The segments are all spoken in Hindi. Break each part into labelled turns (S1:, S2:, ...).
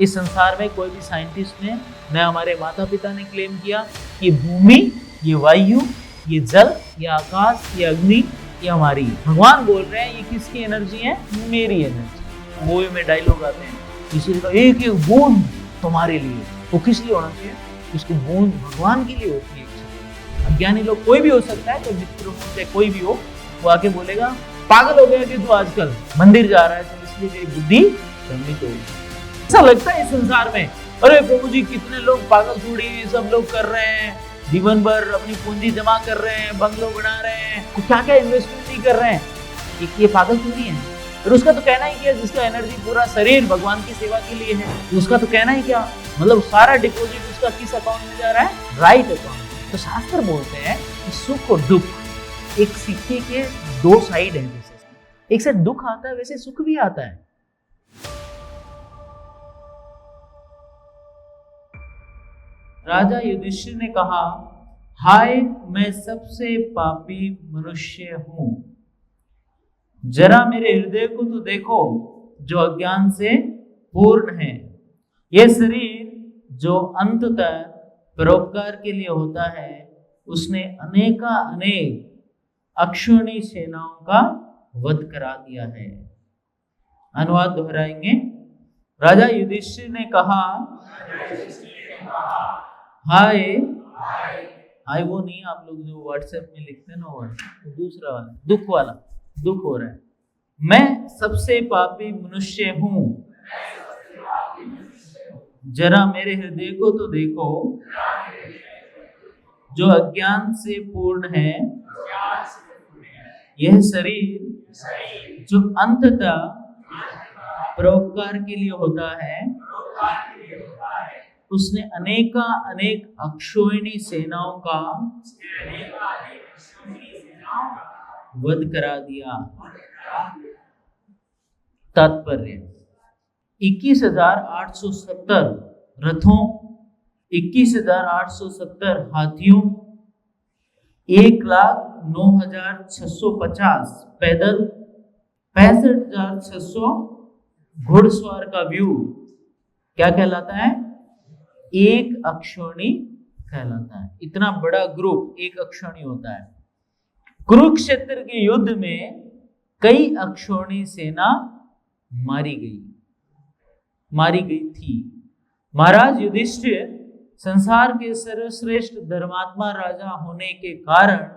S1: इस संसार में कोई भी साइंटिस्ट ने, न हमारे माता पिता ने क्लेम किया कि भूमि, ये वायु, ये जल, ये आकाश, ये अग्नि, ये हमारी। भगवान बोल रहे हैं ये किसकी एनर्जी है? मेरी एनर्जी। मूवी में डायलॉग आते हैं, किसी का एक एक बूंद तुम्हारे लिए। वो किस लिए होना चाहिए? उसकी बूंद भगवान के लिए होती है। अज्ञानी लोग कोई भी हो सकता है, तो मित्र हो चाहे कोई भी हो, वो आके बोलेगा पागल हो गया कि तू आजकल मंदिर जा रहा है, तो इसलिए तेरी बुद्धि भ्रमित हो गई। ऐसा लगता है इस संसार में, अरे प्रभु जी कितने लोग पागल थोड़ी सब लोग कर रहे हैं, जीवन भर अपनी पूंजी जमा कर रहे हैं, बंगलो बना रहे हैं, तो क्या क्या इन्वेस्टमेंट नहीं कर रहे हैं, ये पागल थोड़ी है। और उसका तो कहना ही क्या, जिसका एनर्जी पूरा शरीर भगवान की सेवा के लिए है, उसका तो कहना ही क्या, मतलब सारा डिपॉजिट उसका किस अकाउंट में जा रहा है? Right account. तो शास्त्र बोलते हैं कि सुख और दुख एक सिक्के के दो साइड है। जैसे एक से दुख आता है वैसे सुख भी आता है। राजा युधिष्ठिर ने कहा, हाय मैं सबसे पापी मनुष्य हूं, जरा मेरे हृदय को तो देखो जो अज्ञान से पूर्ण है। यह शरीर जो अंततः परोपकार के लिए होता है, उसने अनेक अक्षुणी सेनाओं का वध करा दिया है। अनुवाद दोहराएंगे। राजा युधिष्ठिर ने कहा, हाय, हाय वो नहीं आप लोग जो व्हाट्सएप में लिखते हैं ना, वो दूसरा वाला, दुख वाला, दुख हो रहा है। मैं सबसे पापी मनुष्य हूं, जरा मेरे हृदय को तो देखो जो अज्ञान से पूर्ण है। यह शरीर जो अंततः परोपकार के लिए होता है, उसने अनेक अक्षोहिणी सेनाओं का वध करा दिया। तात्पर्य 21,870 रथों, 21,870 हाथियों, 1,09,650 पैदल, 65,600 घुड़सवार का व्यू क्या कहलाता है? एक अक्षौणी कहलाता है। इतना बड़ा ग्रुप एक अक्षौणी होता है। कुरुक्षेत्र के युद्ध में कई अक्षौणी सेना मारी गई थी। महाराज युधिष्ठिर संसार के सर्वश्रेष्ठ धर्मात्मा राजा होने के कारण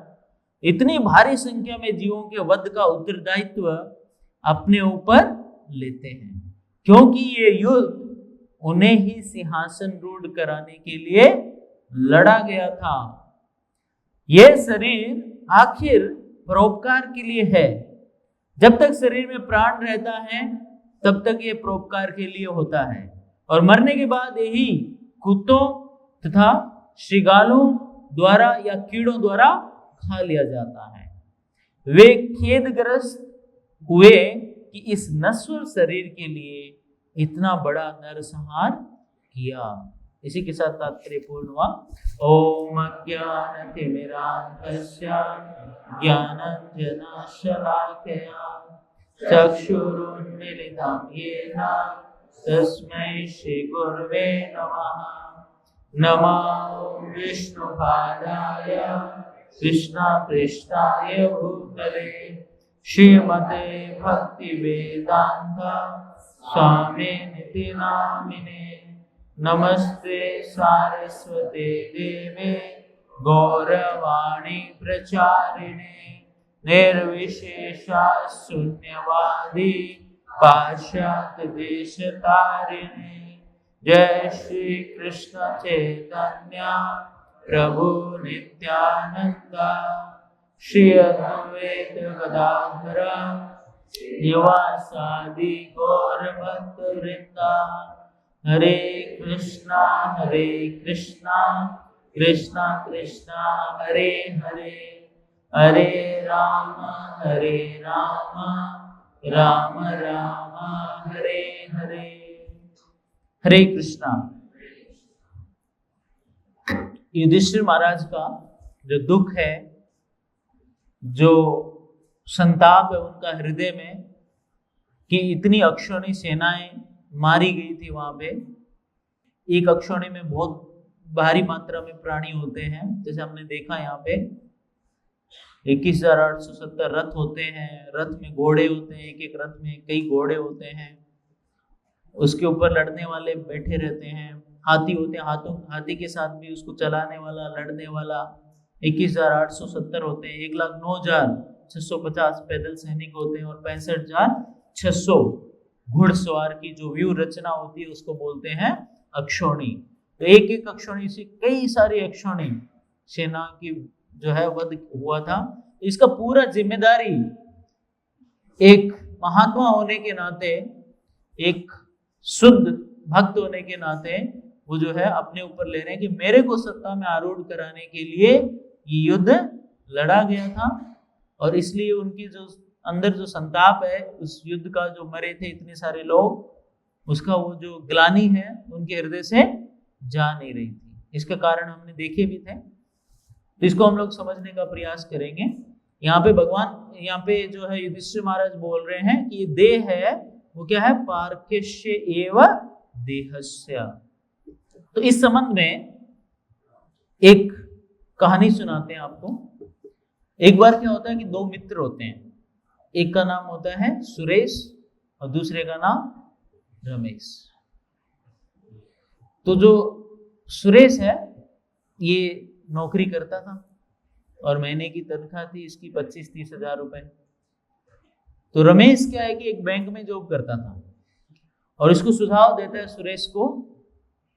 S1: इतनी भारी संख्या में जीवों के वध का उत्तरदायित्व अपने ऊपर लेते हैं, क्योंकि ये युद्ध उन्हें ही सिंहासन रूढ़ कराने के लिए लड़ा गया था। यह शरीर आखिर परोपकार के लिए है। जब तक शरीर में प्राण रहता है तब तक ये परोपकार के लिए होता है, और मरने के बाद यही कुत्तों तथा श्रृगालों द्वारा या कीड़ों द्वारा खा लिया जाता है। वे खेदग्रस्त हुए कि इस नश्वर शरीर के लिए इतना बड़ा नरसंहार किया। इसी के साथ तात्पर्य पूर्ण हुआ। ओम अज्ञानतिमिरान्धस्य ज्ञानाञ्जनशलाकया चक्षुरुन्मीलितं येन तस्मै श्रीगुरवे नमः। नमो विष्णुपादाय कृष्णप्रेष्ठाय भूतले श्रीमते भक्तिवेदान्त स्वामिनिति नामिने। नमस्ते सारस्वते देवे गौरवाणी प्रचारिणे निर्विशेषा शून्यवादी पाश्चात्य देशतारिणे। जय श्री कृष्ण चैतन्य प्रभु नित्यानंद श्री अद्वैत गदाधर निवासादि गौर भक्त वृंदा। हरे कृष्णा कृष्णा कृष्णा हरे हरे, हरे राम राम राम हरे हरे। हरे कृष्णा। युधिष्ठिर महाराज का जो दुख है, जो संताप है उनका हृदय में कि इतनी अक्षौणी सेनाएं मारी गई थी वहां पे। एक अक्षौणी में बहुत भारी मात्रा में प्राणी होते हैं, जैसे हमने देखा यहाँ पे 21,870 रथ होते हैं, रथ में घोड़े होते हैं, एक एक रथ में कई घोड़े होते हैं, उसके ऊपर लड़ने वाले बैठे रहते हैं, हाथी होते हैं, हाथी के साथ भी उसको चलाने वाला लड़ने वाला 21,870 होते हैं। 1,09,650 पैदल सैनिक होते हैं और 65,600 घुड़सवार की जो व्यू रचना होती है उसको बोलते हैं अक्षौणी। तो एक एक अक्षौणी से कई सारी अक्षौणी सेना की जो है वध हुआ था। इसका पूरा जिम्मेदारी एक महात्मा होने के नाते, एक शुद्ध भक्त होने के नाते वो जो है अपने ऊपर ले रहे हैं कि मेरे को सत्ता में आरूढ़ कराने के लिए ये युद्ध लड़ा गया था, और इसलिए उनकी जो अंदर जो संताप है उस युद्ध का, जो मरे थे इतने सारे लोग, उसका वो जो ग्लानि है उनके हृदय से जा नहीं रही थी। इसके कारण हमने देखे भी थे, तो इसको हम लोग समझने का प्रयास करेंगे। यहाँ पे भगवान, यहाँ पे जो है युधिष्ठिर महाराज बोल रहे हैं कि ये देह है वो क्या है, पार्थिष्य एव देहस्य। तो इस संबंध में एक कहानी सुनाते हैं आपको। एक बार क्या होता है कि दो मित्र होते हैं, एक का नाम होता है सुरेश और दूसरे का नाम रमेश। तो जो सुरेश है ये नौकरी करता था और महीने की तनख्वाह थी इसकी 25-30 हजार रुपए। तो रमेश क्या है कि एक बैंक में जॉब करता था और इसको सुझाव देता है सुरेश को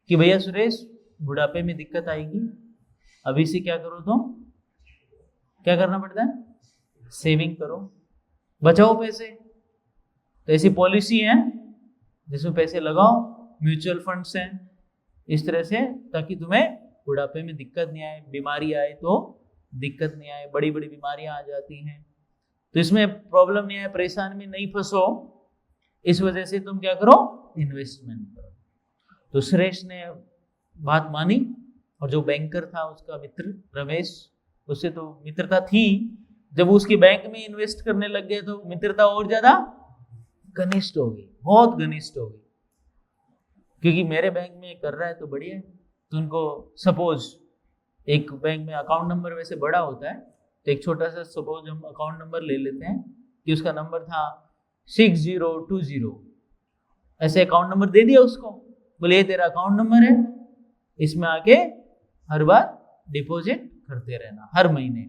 S1: कि भैया सुरेश, बुढ़ापे में दिक्कत आएगी, अभी से क्या करो, तुम क्या करना पड़ता है, सेविंग करो, बचाओ पैसे। तो ऐसी पॉलिसी है जिसमें पैसे लगाओ, म्यूचुअल फंड्स हैं, इस तरह से, ताकि तुम्हें बुढ़ापे में दिक्कत नहीं आए, बीमारी आए तो दिक्कत नहीं आए। बड़ी बड़ी बीमारियां आ जाती हैं तो इसमें प्रॉब्लम नहीं आए, परेशान में नहीं फंसो, इस वजह से तुम क्या करो, इन्वेस्टमेंट करो। तो सुरेश ने बात मानी और जो बैंकर था उसका मित्र रमेश, उससे तो मित्रता थी, जब उसकी बैंक में इन्वेस्ट करने लग गए तो मित्रता और ज्यादा घनिष्ठ हो गई, बहुत घनिष्ठ हो गई, क्योंकि मेरे बैंक में कर रहा है तो बढ़िया है। तो उनको सपोज एक बैंक में अकाउंट नंबर वैसे बड़ा होता है, तो एक छोटा सा सपोज हम अकाउंट नंबर ले लेते हैं कि उसका नंबर था 6020, ऐसे अकाउंट नंबर दे दिया उसको, बोले ये तेरा अकाउंट नंबर है, इसमें आके हर बार डिपॉजिट करते रहना हर महीने।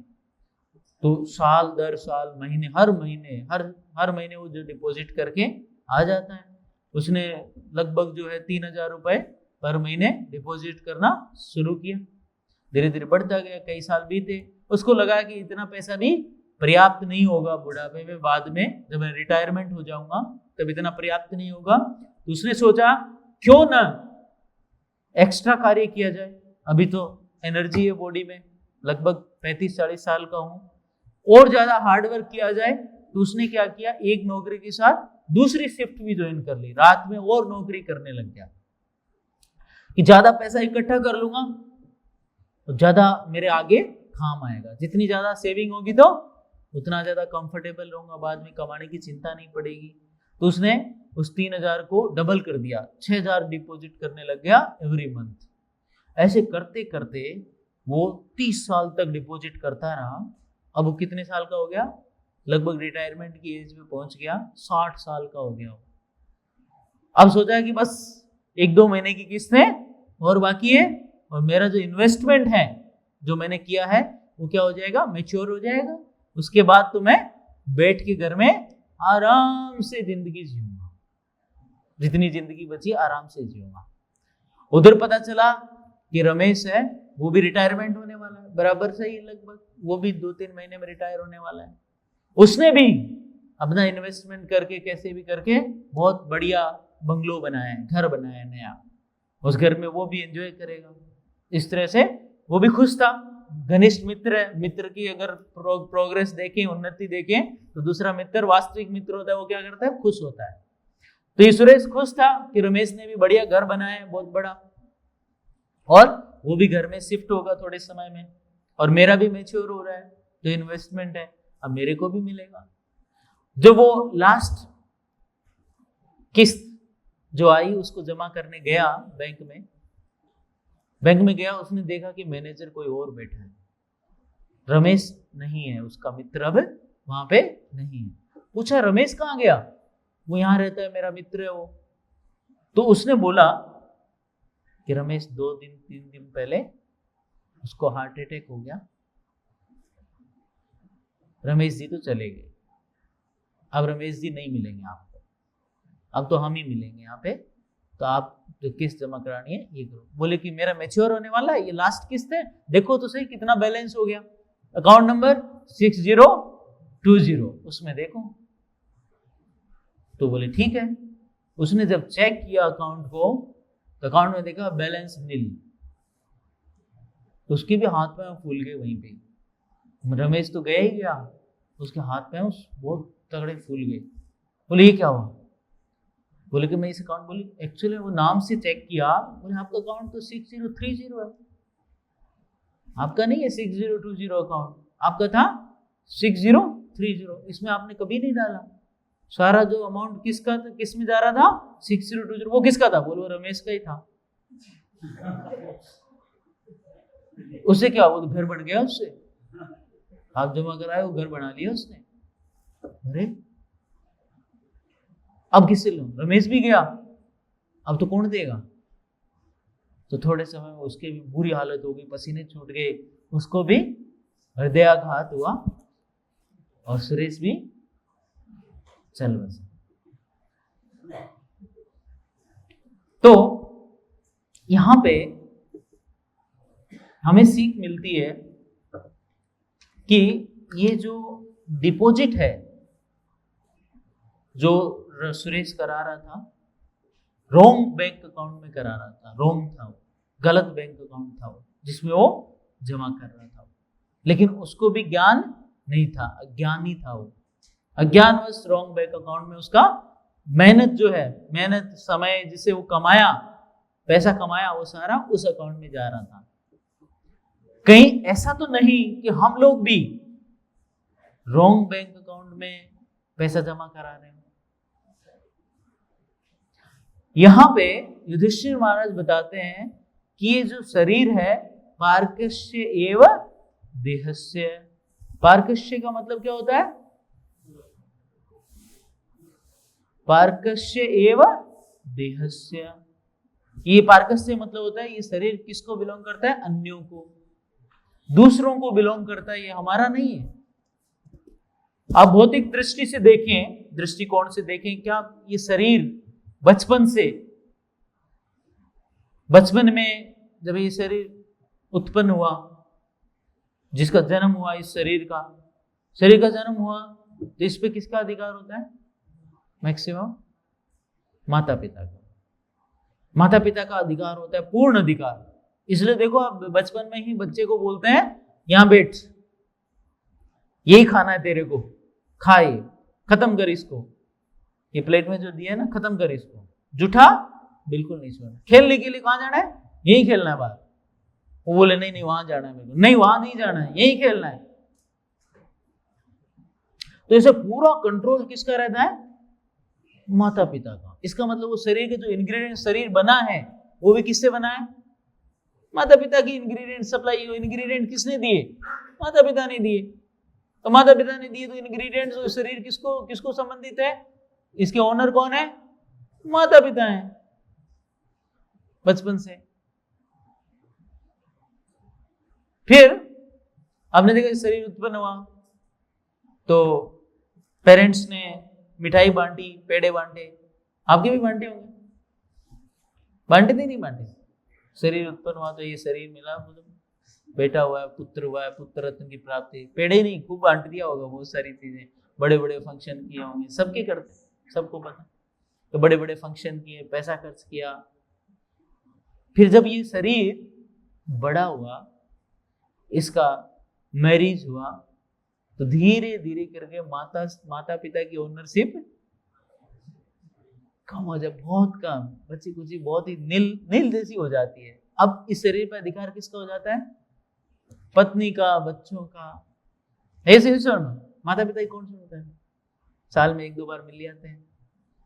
S1: तो साल दर साल, महीने हर महीने वो जो डिपॉजिट करके आ जाता है। उसने लगभग जो है 3,000 रुपए पर महीने डिपॉजिट करना शुरू किया, धीरे धीरे बढ़ता गया, कई साल बीते। उसको लगा कि इतना पैसा भी पर्याप्त नहीं होगा बुढ़ापे में, बाद में जब मैं रिटायरमेंट हो जाऊंगा तब इतना पर्याप्त नहीं होगा। तो उसने सोचा क्यों ना एक्स्ट्रा कार्य किया जाए, अभी तो एनर्जी है बॉडी में, लगभग 35-40 साल का हूं, और ज्यादा हार्डवर्क किया जाए। तो उसने क्या किया, एक नौकरी के साथ दूसरी शिफ्ट भी ज्वाइन कर ली, रात में और नौकरी करने लग गया कि ज्यादा पैसा इकट्ठा कर लूंगा तो ज्यादा मेरे आगे काम आएगा, जितनी ज्यादा सेविंग होगी तो उतना ज्यादा कंफर्टेबल रहूंगा, बाद में कमाने की चिंता नहीं पड़ेगी। तो उसने उस 3,000 को डबल कर दिया, 6,000 डिपॉजिट करने लग गया एवरी मंथ। ऐसे करते करते वो 30 साल तक डिपॉजिट करता रहा। अब वो कितने साल का हो गया, लगभग रिटायरमेंट की एज में पहुंच गया, 60 साल का हो गया। अब सोचा कि बस 1-2 महीने की किस्तें और बाकी है, और मेरा जो इन्वेस्टमेंट है जो मैंने किया है वो क्या हो जाएगा, मैच्योर हो जाएगा। उसके बाद तो मैं बैठ के घर में आराम से जिंदगी जीऊंगा, जितनी जिंदगी बची आराम से जीऊंगा। उधर पता चला कि रमेश है वो भी रिटायरमेंट होने वाला है, बराबर सही लगभग, वो भी 2-3 महीने में रिटायर होने वाला है। उसने भी अपना इन्वेस्टमेंट करके कैसे भी करके बहुत बढ़िया बंगलो बनाया है, घर बनाया है नया, उस घर में वो भी एंजॉय करेगा। इस तरह से वो भी खुश था। घनिष्ठ मित्र है, मित्र की अगर प्रोग्रेस देखें, उन्नति देखें, तो दूसरा मित्र वास्तविक मित्र होता है, वो क्या करता है, खुश होता है। तो ये सुरेश खुश था कि रमेश ने भी बढ़िया घर बनाया है बहुत बड़ा, और वो भी घर में शिफ्ट होगा थोड़े समय में, और मेरा भी मैच्योर हो रहा है, जो इन्वेस्टमेंट है अब मेरे को भी मिलेगा। जब वो लास्ट किस्त जो आई उसको जमा करने गया बैंक में गया, उसने देखा कि मैनेजर कोई और बैठा है, रमेश नहीं है, उसका मित्र अब वहां पे नहीं है। पूछा रमेश कहाँ गया? वो यहाँ रहता है, मेरा मित्र है वो। तो उसने बोला कि रमेश 2-3 दिन पहले उसको हार्ट अटैक हो गया, रमेश जी तो चले गए, अब रमेश जी नहीं मिलेंगे आपको, अब तो हम ही मिलेंगे यहाँ पे, तो आप जो किस्त जमा करानी है ये करो। बोले कि मेरा मैच्योर होने वाला है, ये लास्ट किस्त है, देखो तो सही कितना बैलेंस हो गया, अकाउंट नंबर 6020, उसमें देखो। तो बोले ठीक है। उसने जब चेक किया अकाउंट को तो अकाउंट में देखा बैलेंस नील। उसके भी हाथ पैर फूल गए वहीं पे। रमेश तो गया ही गया, उसके हाथ पैर बहुत तगड़े फूल गए। बोले ये क्या हुआ? बोले कि मैं इस अकाउंट, बोले एक्चुअली वो नाम से चेक किया, बोले आपका अकाउंट तो 6030 है, आपका नहीं है 6020 अकाउंट, आपका था 6030, इसमें आपने कभी नहीं डाला। सारा जो अमाउंट किसका था, किस में जा रहा था? 6020। वो किसका था? बोलो रमेश का ही था। उससे क्या, वो तो घर बन गया, उससे आप जमा कराए वो घर बना लिया उसने। अरे अब किससे लो? रमेश भी गया, अब तो कौन देगा? तो थोड़े समय में उसके भी बुरी हालत हो गई, पसीने छूट गए, उसको भी हृदयाघात हुआ और सुरेश भी चल बसा। तो यहां पे हमें सीख मिलती है कि ये जो डिपॉजिट है जो सुरेश करा रहा था, रॉन्ग बैंक अकाउंट में करा रहा था, रॉन्ग था वो, गलत बैंक अकाउंट था वो जिसमें वो जमा कर रहा था। लेकिन उसको भी ज्ञान नहीं था, अज्ञानी था वो, अज्ञानवश रॉन्ग बैंक अकाउंट में उसका मेहनत जो है, मेहनत समय जिसे वो कमाया, पैसा कमाया, वो सारा उस अकाउंट में जा रहा था। कहीं ऐसा तो नहीं कि हम लोग भी रॉन्ग बैंक अकाउंट में पैसा जमा करा रहे हैं? यहां पे युधिष्ठिर महाराज बताते हैं कि ये जो शरीर है पार्कस्य एव देहस्य। पार्कस्य का मतलब क्या होता है? पार्कस्य एव देहस्य। ये पार्कस्य मतलब होता है ये शरीर किसको बिलोंग करता है? अन्यों को, दूसरों को बिलोंग करता है, ये हमारा नहीं है। आप भौतिक दृष्टि से देखें, दृष्टिकोण से देखें, क्या ये शरीर बचपन में जब ये शरीर उत्पन्न हुआ, जिसका जन्म हुआ, इस शरीर का जन्म हुआ, तो इस पे किसका अधिकार होता है? मैक्सिमम माता पिता का। माता पिता का अधिकार होता है, पूर्ण अधिकार। इसलिए देखो आप बचपन में ही बच्चे को बोलते हैं यहां बैठ, यही खाना है तेरे को, खाए, खत्म कर इसको, ये प्लेट में जो दिया है ना, खत्म कर इसको, जूठा बिल्कुल नहीं छोड़ना। खेलने के लिए कहां जाना है? यही खेलना है बाहर। वो बोले नहीं नहीं वहां जाना है मेरे को, नहीं वहां नहीं जाना है, यही खेलना है। तो इसे पूरा कंट्रोल किसका रहता है? माता पिता का। इसका मतलब वो शरीर के जो इंग्रेडिएंट शरीर बना है वो भी किससे बना है? माता पिता की इंग्रेडिएंट सप्लाई। इंग्रेडिएंट किसने दिए? माता पिता ने दिए। तो माता पिता ने दिए तो इंग्रेडिएंट शरीर किसको संबंधित है? इसके ओनर कौन है? माता पिता है बचपन से। फिर आपने देखा शरीर उत्पन्न हुआ तो पेरेंट्स ने मिठाई बांटी, पेड़े बांटे, आपके भी बांटे होंगे? बांटे थे नहीं बांटे? शरीर उत्पन्न हुआ तो ये शरीर मिला, बेटा हुआ है, पुत्र हुआ है, पुत्र रत्न की प्राप्ति, पेड़े नहीं खूब बांट दिया होगा, बहुत सारी चीजें, बड़े बड़े फंक्शन किए होंगे, सबके करते, सबको पता। तो बड़े बड़े फंक्शन किए, पैसा खर्च किया। फिर जब ये शरीर बड़ा हुआ, इसका मैरिज हुआ, तो धीरे धीरे करके माता पिता की ओनरशिप कम हो जाए, बहुत कम, बच्ची कुछ बहुत ही नील जैसी हो जाती है। अब इस शरीर पर अधिकार किसका हो जाता है? पत्नी का, बच्चों का। ऐसे माता पिता ही कौन सा होता है? साल में 1-2 बार मिल जाते हैं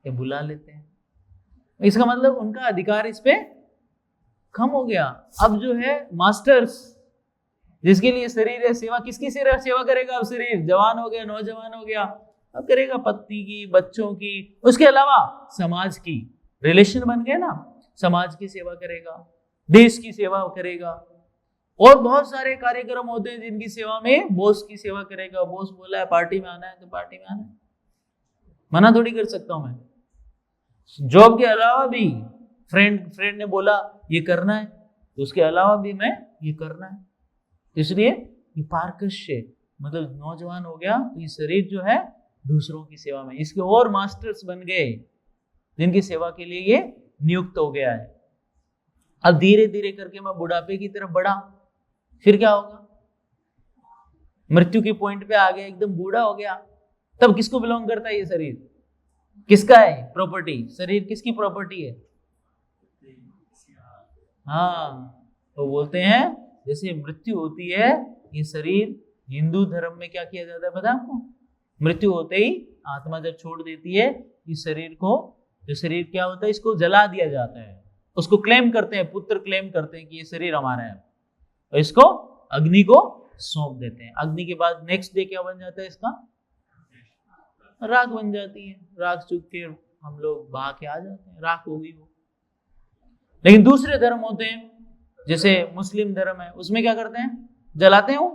S1: या बुला लेते हैं, इसका मतलब उनका अधिकार इस पे कम हो गया। अब जो है मास्टर्स, जिसके लिए शरीर है, सेवा किसकी सेवा करेगा? अब शरीर जवान हो गया, नौजवान हो गया, अब करेगा पत्नी की, बच्चों की, उसके अलावा समाज की। रिलेशन बन गए ना, समाज की सेवा करेगा, देश की सेवा करेगा, और बहुत सारे कार्यक्रम होते हैं जिनकी सेवा में बॉस की सेवा करेगा। बॉस बोला है पार्टी में आना है तो पार्टी में आना है, मना थोड़ी कर सकता हूं मैं। जॉब के अलावा भी फ्रेंड ने बोला ये करना है तो उसके अलावा भी मैं ये करना है। इसलिए ये पारकश्य, मतलब नौजवान हो गया तो ये शरीर जो है दूसरों की सेवा में, इसके और मास्टर्स बन गए जिनकी सेवा के लिए ये नियुक्त हो गया है। अब धीरे धीरे करके मैं बुढ़ापे की तरफ बढ़ा, फिर क्या होगा? मृत्यु के पॉइंट पे आ गया, एकदम बूढ़ा हो गया, तब किसको बिलोंग करता है ये शरीर? किसका है प्रॉपर्टी? शरीर किसकी प्रॉपर्टी है? हाँ, तो बोलते हैं जैसे मृत्यु होती है, ये शरीर हिंदू धर्म में क्या किया जाता है पता है आपको? मृत्यु होते ही आत्मा जब छोड़ देती है इस शरीर को, जो शरीर क्या होता है, इसको जला दिया जाता है। उसको क्लेम करते हैं, पुत्र क्लेम करते हैं कि ये शरीर हमारा है, और इसको अग्नि को सौंप देते हैं। अग्नि के बाद नेक्स्ट डे क्या बन जाता है इसका? राख बन जाती है। राख चुक के हम लोग बहा के आ जाते हैं, राख होगी वो। लेकिन दूसरे धर्म होते हैं, जैसे मुस्लिम धर्म है, उसमें क्या करते हैं? जलाते हैं वो।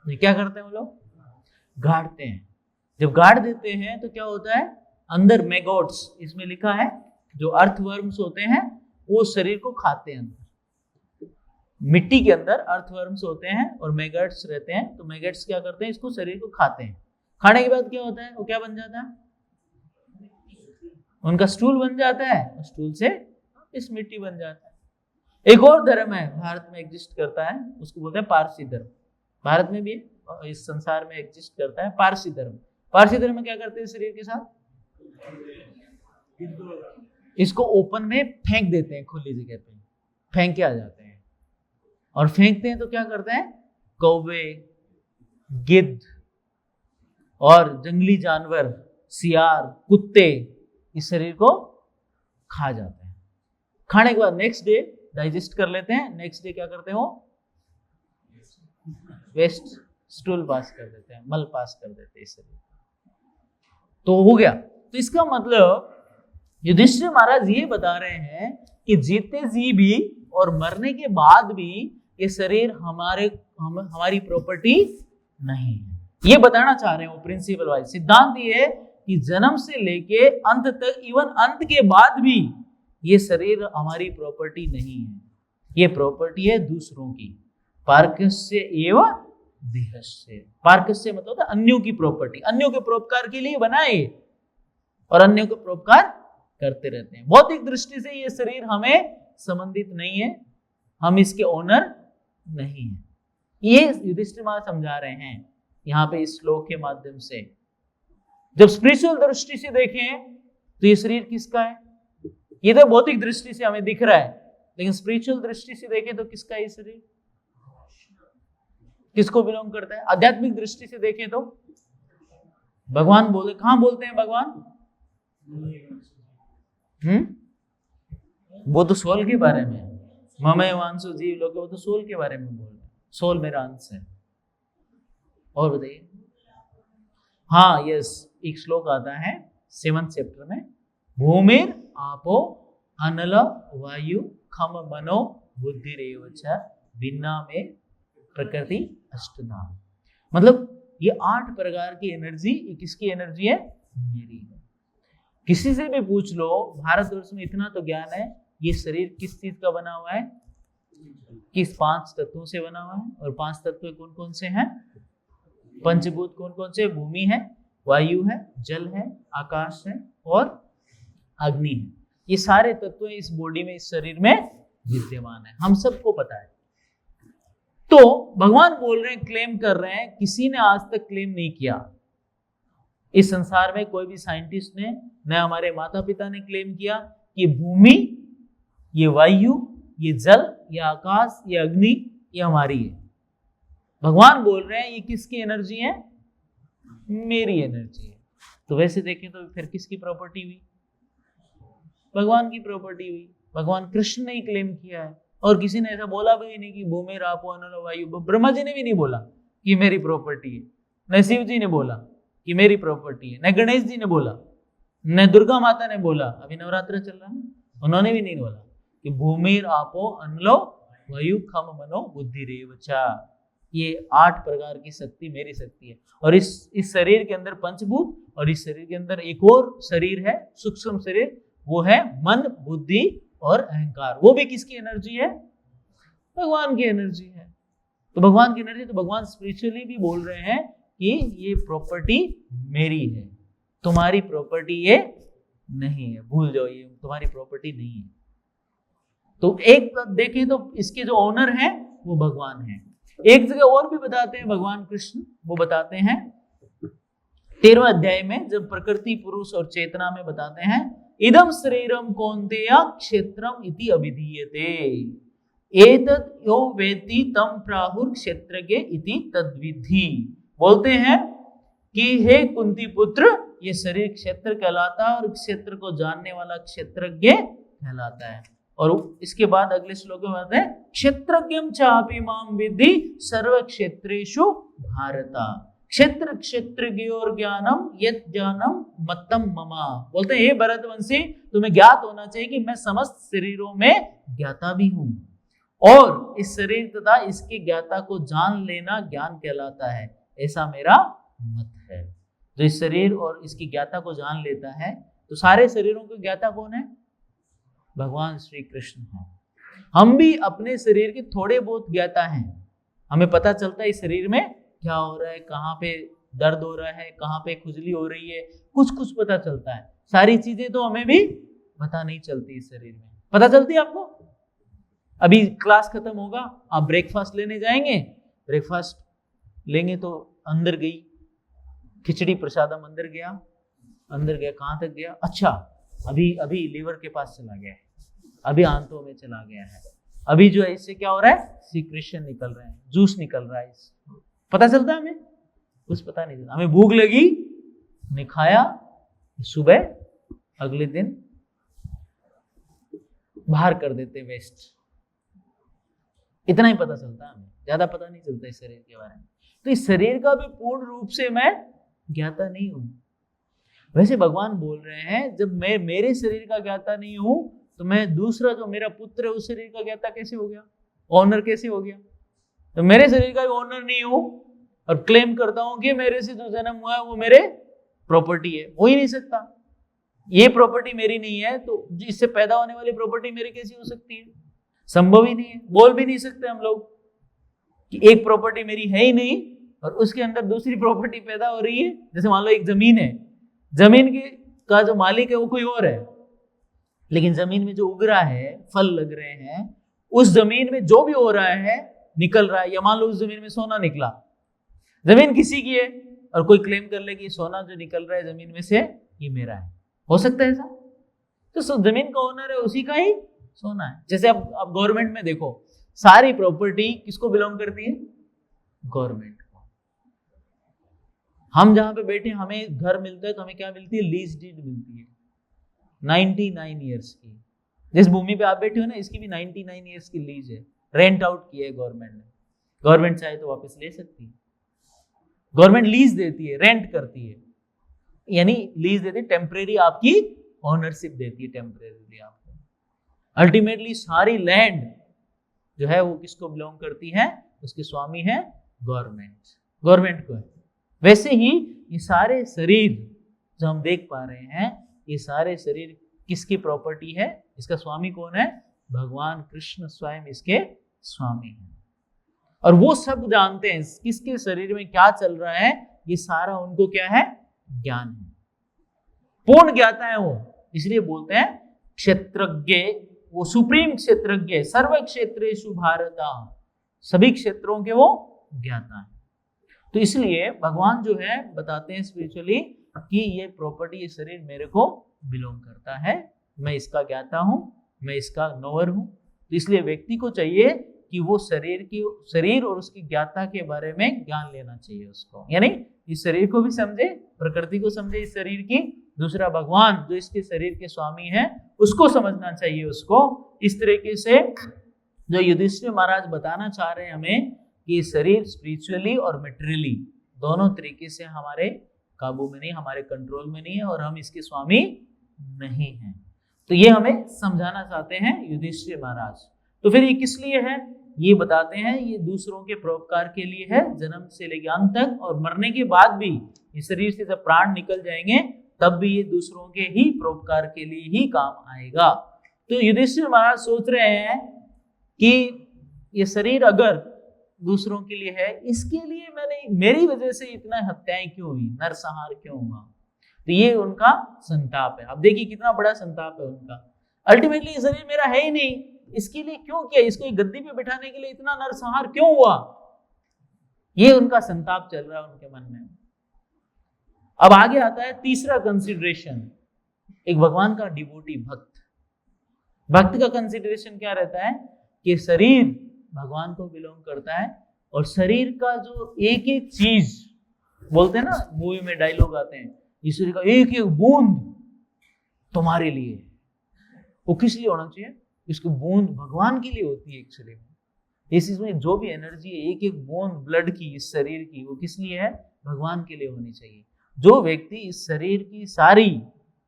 S1: क्या करते हैं वो लोग? गाड़ते हैं। जब गाड़ देते हैं तो क्या होता है? अंदर मैगोट्स, इसमें लिखा है, जो अर्थवर्म्स होते हैं वो शरीर को खाते हैं। मिट्टी के अंदर अर्थवर्म्स होते हैं और मैगट्स रहते हैं, तो मैगट्स क्या करते हैं? इसको शरीर को खाते हैं। खाने के बाद क्या होता है? वो क्या बन जाता है? उनका स्टूल बन जाता है, स्टूल से इस मिट्टी बन जाता है। एक और धर्म है भारत में एग्जिस्ट करता है, उसको बोलते हैं पारसी धर्म। भारत में भी इस संसार में एग्जिस्ट करता है पारसी धर्म। पारसी धर्म में क्या करते हैं शरीर के साथ? इसको ओपन में फेंक देते हैं, खुली जगह पे फेंक के आ जाते हैं। और फेंकते हैं तो क्या करते हैं? कौवे, गिद्ध और जंगली जानवर, सियार, कुत्ते इस शरीर को खा जाते हैं। खाने के बाद नेक्स्ट डे डाइजेस्ट कर लेते हैं। नेक्स्ट डे क्या करते हो? वेस्ट स्टूल पास कर देते हैं, मल पास कर देते हैं इस शरीर। तो हो गया। तो इसका मतलब युधिष्ठिर महाराज ये बता रहे हैं कि जीते जी भी और मरने के बाद भी ये शरीर हमारी प्रॉपर्टी नहीं है। ये बताना चाह रहे हैं वो प्रिंसिपल वाइज। सिद्धांत ये है कि जन्म से लेके अंत तक, इवन अंत के बाद भी ये शरीर हमारी प्रॉपर्टी नहीं है, ये प्रॉपर्टी है दूसरों की। पार्कस्य एवं देहस्य। पार्कस्य मतलब होता है अन्यों की प्रॉपर्टी, अन्यों के परोपकार के लिए बनाए और अन्यों को परोपकार करते रहते हैं। भौतिक दृष्टि से ये शरीर हमें संबंधित नहीं है, हम इसके ओनर नहीं है। ये युधिष्ठिर महाराज समझा रहे हैं यहाँ पे इस श्लोक के माध्यम से। जब स्पिरिचुअल दृष्टि से देखें तो ये शरीर किसका है? ये तो भौतिक दृष्टि से हमें दिख रहा है, लेकिन स्पिरिचुअल दृष्टि से देखें तो किसका है ये शरीर? किसको बिलोंग करता है? आध्यात्मिक दृष्टि से देखें तो भगवान बोले, कहां बोलते हैं भगवान? वो तो सोल के बारे में, ममय वांसो जीव लोग, वो तो सोल के बारे में बोल रहे हैं, सोल मेरा अंश है। और बताइए। हाँ यस, एक श्लोक आता है 7th चैप्टर में, भूमिर आपो अनल वायु खम मनो बुद्धिरेव च भिन्ना में प्रकृति अष्टधा। मतलब ये 8 प्रकार की एनर्जी, ये किसकी एनर्जी है? मेरी है। किसी से भी पूछ लो, भारतवर्ष में इतना तो ज्ञान है, ये शरीर किस चीज का बना हुआ है? किस 5 तत्वों से बना हुआ है। और 5 तत्व कौन कौन से हैं? पंचभूत कौन कौन से? भूमि है, वायु है, जल है, आकाश है और अग्नि है। ये सारे तत्व इस बॉडी में, इस शरीर में विद्यमान है, हम सबको पता है। तो भगवान बोल रहे हैं, क्लेम कर रहे हैं, किसी ने आज तक क्लेम नहीं किया इस संसार में, कोई भी साइंटिस्ट ने, न हमारे माता पिता ने क्लेम किया कि भूमि, ये वायु, ये जल, ये आकाश, ये अग्नि, ये हमारी है। भगवान बोल रहे हैं ये किसकी एनर्जी है? मेरी एनर्जी है। तो वैसे देखें तो फिर किसकी प्रॉपर्टी हुई? भगवान की प्रॉपर्टी हुई, भगवान कृष्ण ने ही क्लेम किया है, और किसी ने ऐसा बोला भी नहीं कि भूमि रापो अनल वायु। ब्रह्मा जी ने भी नहीं बोला कि मेरी प्रॉपर्टी है, न शिव जी ने बोला कि मेरी प्रॉपर्टी है, न गणेश जी ने बोला, न दुर्गा माता ने बोला, अभी नवरात्र चल रहा है, उन्होंने भी नहीं बोला कि भूमि आपो अनलो वायु खम मनो बुद्धि रेवचा। ये 8 प्रकार की शक्ति मेरी शक्ति है। और इस शरीर के अंदर पंचभूत, और इस शरीर के अंदर एक और शरीर है सूक्ष्म शरीर, वो है मन, बुद्धि और अहंकार। वो भी किसकी एनर्जी है? भगवान की एनर्जी है। तो भगवान की एनर्जी, तो भगवान स्पिरिचुअली भी बोल रहे हैं कि ये प्रॉपर्टी मेरी है, तुम्हारी प्रॉपर्टी ये नहीं है, भूल जाओ, ये तुम्हारी प्रॉपर्टी नहीं है। तो एक देखें तो इसके जो ओनर है वो भगवान है। एक जगह और भी बताते हैं भगवान कृष्ण, वो बताते हैं 13वें अध्याय में, जब प्रकृति, पुरुष और चेतना में बताते हैं, इदम शरीरम कौन्तेय क्षेत्रम इति अभिधीयते एतत् यो वेत्ति तम प्राहुर क्षेत्रज्ञ इति तद्विधि। बोलते हैं कि हे कुंती पुत्र, ये शरीर क्षेत्र कहलाता है, और क्षेत्र को जानने वाला क्षेत्रज्ञ कहलाता है। और इसके बाद अगले श्लोक में बताते हैं, क्षेत्रज्ञम चापि माम विद्धि सर्व क्षेत्रेषु भारता क्षेत्र क्षेत्रज्ञोर ज्ञानम यत् ज्ञानम मत्तम ममा। बोलते हैं हे भरतवंशी, तुम्हें ज्ञात होना चाहिए कि मैं समस्त शरीरों में ज्ञाता भी हूं, और इस शरीर तथा इसके ज्ञाता को जान लेना ज्ञान कहलाता है, ऐसा मेरा मत है। जो इस शरीर और इसकी ज्ञाता को जान लेता है, तो सारे शरीरों के ज्ञाता कौन है? भगवान श्री कृष्ण है। हम भी अपने शरीर के थोड़े बहुत ज्ञाता हैं। हमें पता चलता है इस शरीर में क्या हो रहा है, कहाँ पे दर्द हो रहा है, कहाँ पे खुजली हो रही है, कुछ कुछ पता चलता है। सारी चीजें तो हमें भी पता नहीं चलती इस शरीर में। पता चलती है आपको? अभी क्लास खत्म होगा, आप ब्रेकफास्ट लेने जाएंगे, ब्रेकफास्ट लेंगे तो अंदर गई खिचड़ी प्रसादम, अंदर गया कहाँ तक गया? अच्छा, अभी लीवर के पास चला गया है, अभी आंतों में चला गया है, अभी जो है इससे क्या हो रहा है? सीक्रेशन निकल रहे हैं, जूस निकल रहा है। पता चलता है हमें? कुछ पता नहीं चलता। हमें भूख लगी, नहीं खाया, सुबह अगले दिन बाहर कर देते वेस्ट। इतना ही पता चलता है हमें, ज्यादा पता नहीं चलता इस शरीर के बारे में। तो इस शरीर का भी पूर्ण रूप से मैं ज्ञाता नहीं हूं। वैसे भगवान बोल रहे हैं, जब मैं मेरे शरीर का ज्ञाता नहीं हूं, तो मैं दूसरा जो मेरा पुत्र है उस शरीर का ज्ञाता कैसे हो गया? ऑनर कैसे हो गया? तो मेरे शरीर का ऑनर नहीं हूं और क्लेम करता हूं कि मेरे से जो जन्म हुआ है वो मेरे प्रॉपर्टी है। हो ही नहीं सकता, ये प्रॉपर्टी मेरी नहीं है, तो इससे पैदा होने वाली प्रॉपर्टी मेरी कैसी हो सकती है? संभव ही नहीं है। बोल भी नहीं सकते हम लोग कि एक प्रॉपर्टी मेरी है ही नहीं और उसके अंदर दूसरी प्रॉपर्टी पैदा हो रही है। जैसे मान लो एक जमीन है, जमीन का जो मालिक है वो कोई और है, लेकिन जमीन में जो उग रहा है, फल लग रहे हैं, उस जमीन में जो भी हो रहा है, निकल रहा है, या मान लो उस जमीन में सोना निकला, जमीन किसी की है और कोई क्लेम कर ले कि सोना जो निकल रहा है जमीन में से ये मेरा है। हो सकता है ऐसा? तो जमीन का ओनर है उसी का ही सोना है। जैसे अब गवर्नमेंट में देखो, सारी प्रॉपर्टी किसको बिलोंग करती है? गवर्नमेंट को। हम जहां पे बैठे हमें घर मिलता है तो हमें क्या मिलती है? लीज डीड मिलती है 99 ईयर्स की। जिस भूमि पे आप बैठे हो ना, इसकी भी 99 ईयर्स की लीज है, रेंट आउट किया है गवर्नमेंट ने। गवर्नमेंट चाहे तो वापस ले सकती है। गवर्नमेंट लीज देती है, रेंट करती है, यानी लीज देती है, टेम्परेरी आपकी ओनरशिप देती है, टेम्परेरी आपको। अल्टीमेटली सारी लैंड जो है वो किसको बिलोंग करती है? उसके स्वामी है गवर्नमेंट को है। वैसे ही ये सारे शरीर जो हम देख पा रहे हैं, ये सारे शरीर किसकी प्रॉपर्टी है? इसका स्वामी कौन है? भगवान कृष्ण स्वयं इसके स्वामी हैं। और वो सब जानते हैं किसके शरीर में क्या चल रहा है, ये सारा उनको क्या है? ज्ञान है, पूर्ण ज्ञाता है वो। इसलिए बोलते हैं क्षेत्रज्ञ, वो सुप्रीम क्षेत्रज्ञ, सर्व क्षेत्रेषु भारता, सभी क्षेत्रों के वो ज्ञाता है। तो इसलिए भगवान जो है बताते हैं स्पिरिचुअली कि ये प्रॉपर्टी, ये शरीर मेरे को बिलोंग करता है, मैं इसका ज्ञाता हूं, मैं इसका नोअर हूं। तो इसलिए व्यक्ति को चाहिए कि वो शरीर और उसकी ज्ञाता के बारे में ज्ञान लेना चाहिए उसको, यानी इस शरीर को भी समझे, प्रकृति को समझे इस शरीर की, दूसरा भगवान जो इसके शरीर के स्वामी है उसको समझना चाहिए उसको। इस तरीके से जो युधिष्ठिर महाराज बताना चाह रहे हैं हमें कि शरीर स्पिरिचुअली और मेटेरियली दोनों तरीके से हमारे काबू में नहीं, हमारे कंट्रोल में नहीं है और हम इसके स्वामी नहीं हैं। तो ये हमें समझाना चाहते हैं युधिष्ठिर महाराज। तो फिर ये किस लिए है ये बताते हैं, ये दूसरों के परोपकार के लिए है, जन्म से लेकर अंत तक, और मरने के बाद भी इस शरीर से जब प्राण निकल जाएंगे तब भी ये दूसरों के ही परोपकार के लिए ही काम आएगा। तो युधिष्ठिर महाराज सोच रहे हैं कि ये शरीर अगर दूसरों के लिए है, इसके लिए मेरी वजह से इतना हत्याएं क्यों हुई, नरसंहार क्यों हुआ। तो ये उनका संताप है। अब देखिए कितना बड़ा संताप है उनका। अल्टीमेटली ये शरीर मेरा है ही नहीं, इसके लिए क्यों किया, इसको एक गद्दी पे बिठाने के लिए इतना नरसंहार क्यों हुआ, ये उनका संताप चल रहा है उनके मन में। अब आगे आता है तीसरा कंसिडरेशन, एक भगवान का डिवोटी भक्त का कंसिडरेशन क्या रहता है कि शरीर भगवान को बिलोंग करता है और शरीर का जो एक एक चीज, बोलते हैं ना मूवी में डायलॉग आते हैं, ईश्वर का एक एक बूंद तुम्हारे लिए, वो किस लिए होना चाहिए, इसकी बूंद भगवान के लिए होती है एक शरीर में। इस चीज में जो भी एनर्जी है, एक एक बूंद ब्लड की इस शरीर की, वो किस लिए है, भगवान के लिए होनी चाहिए। जो व्यक्ति इस शरीर की सारी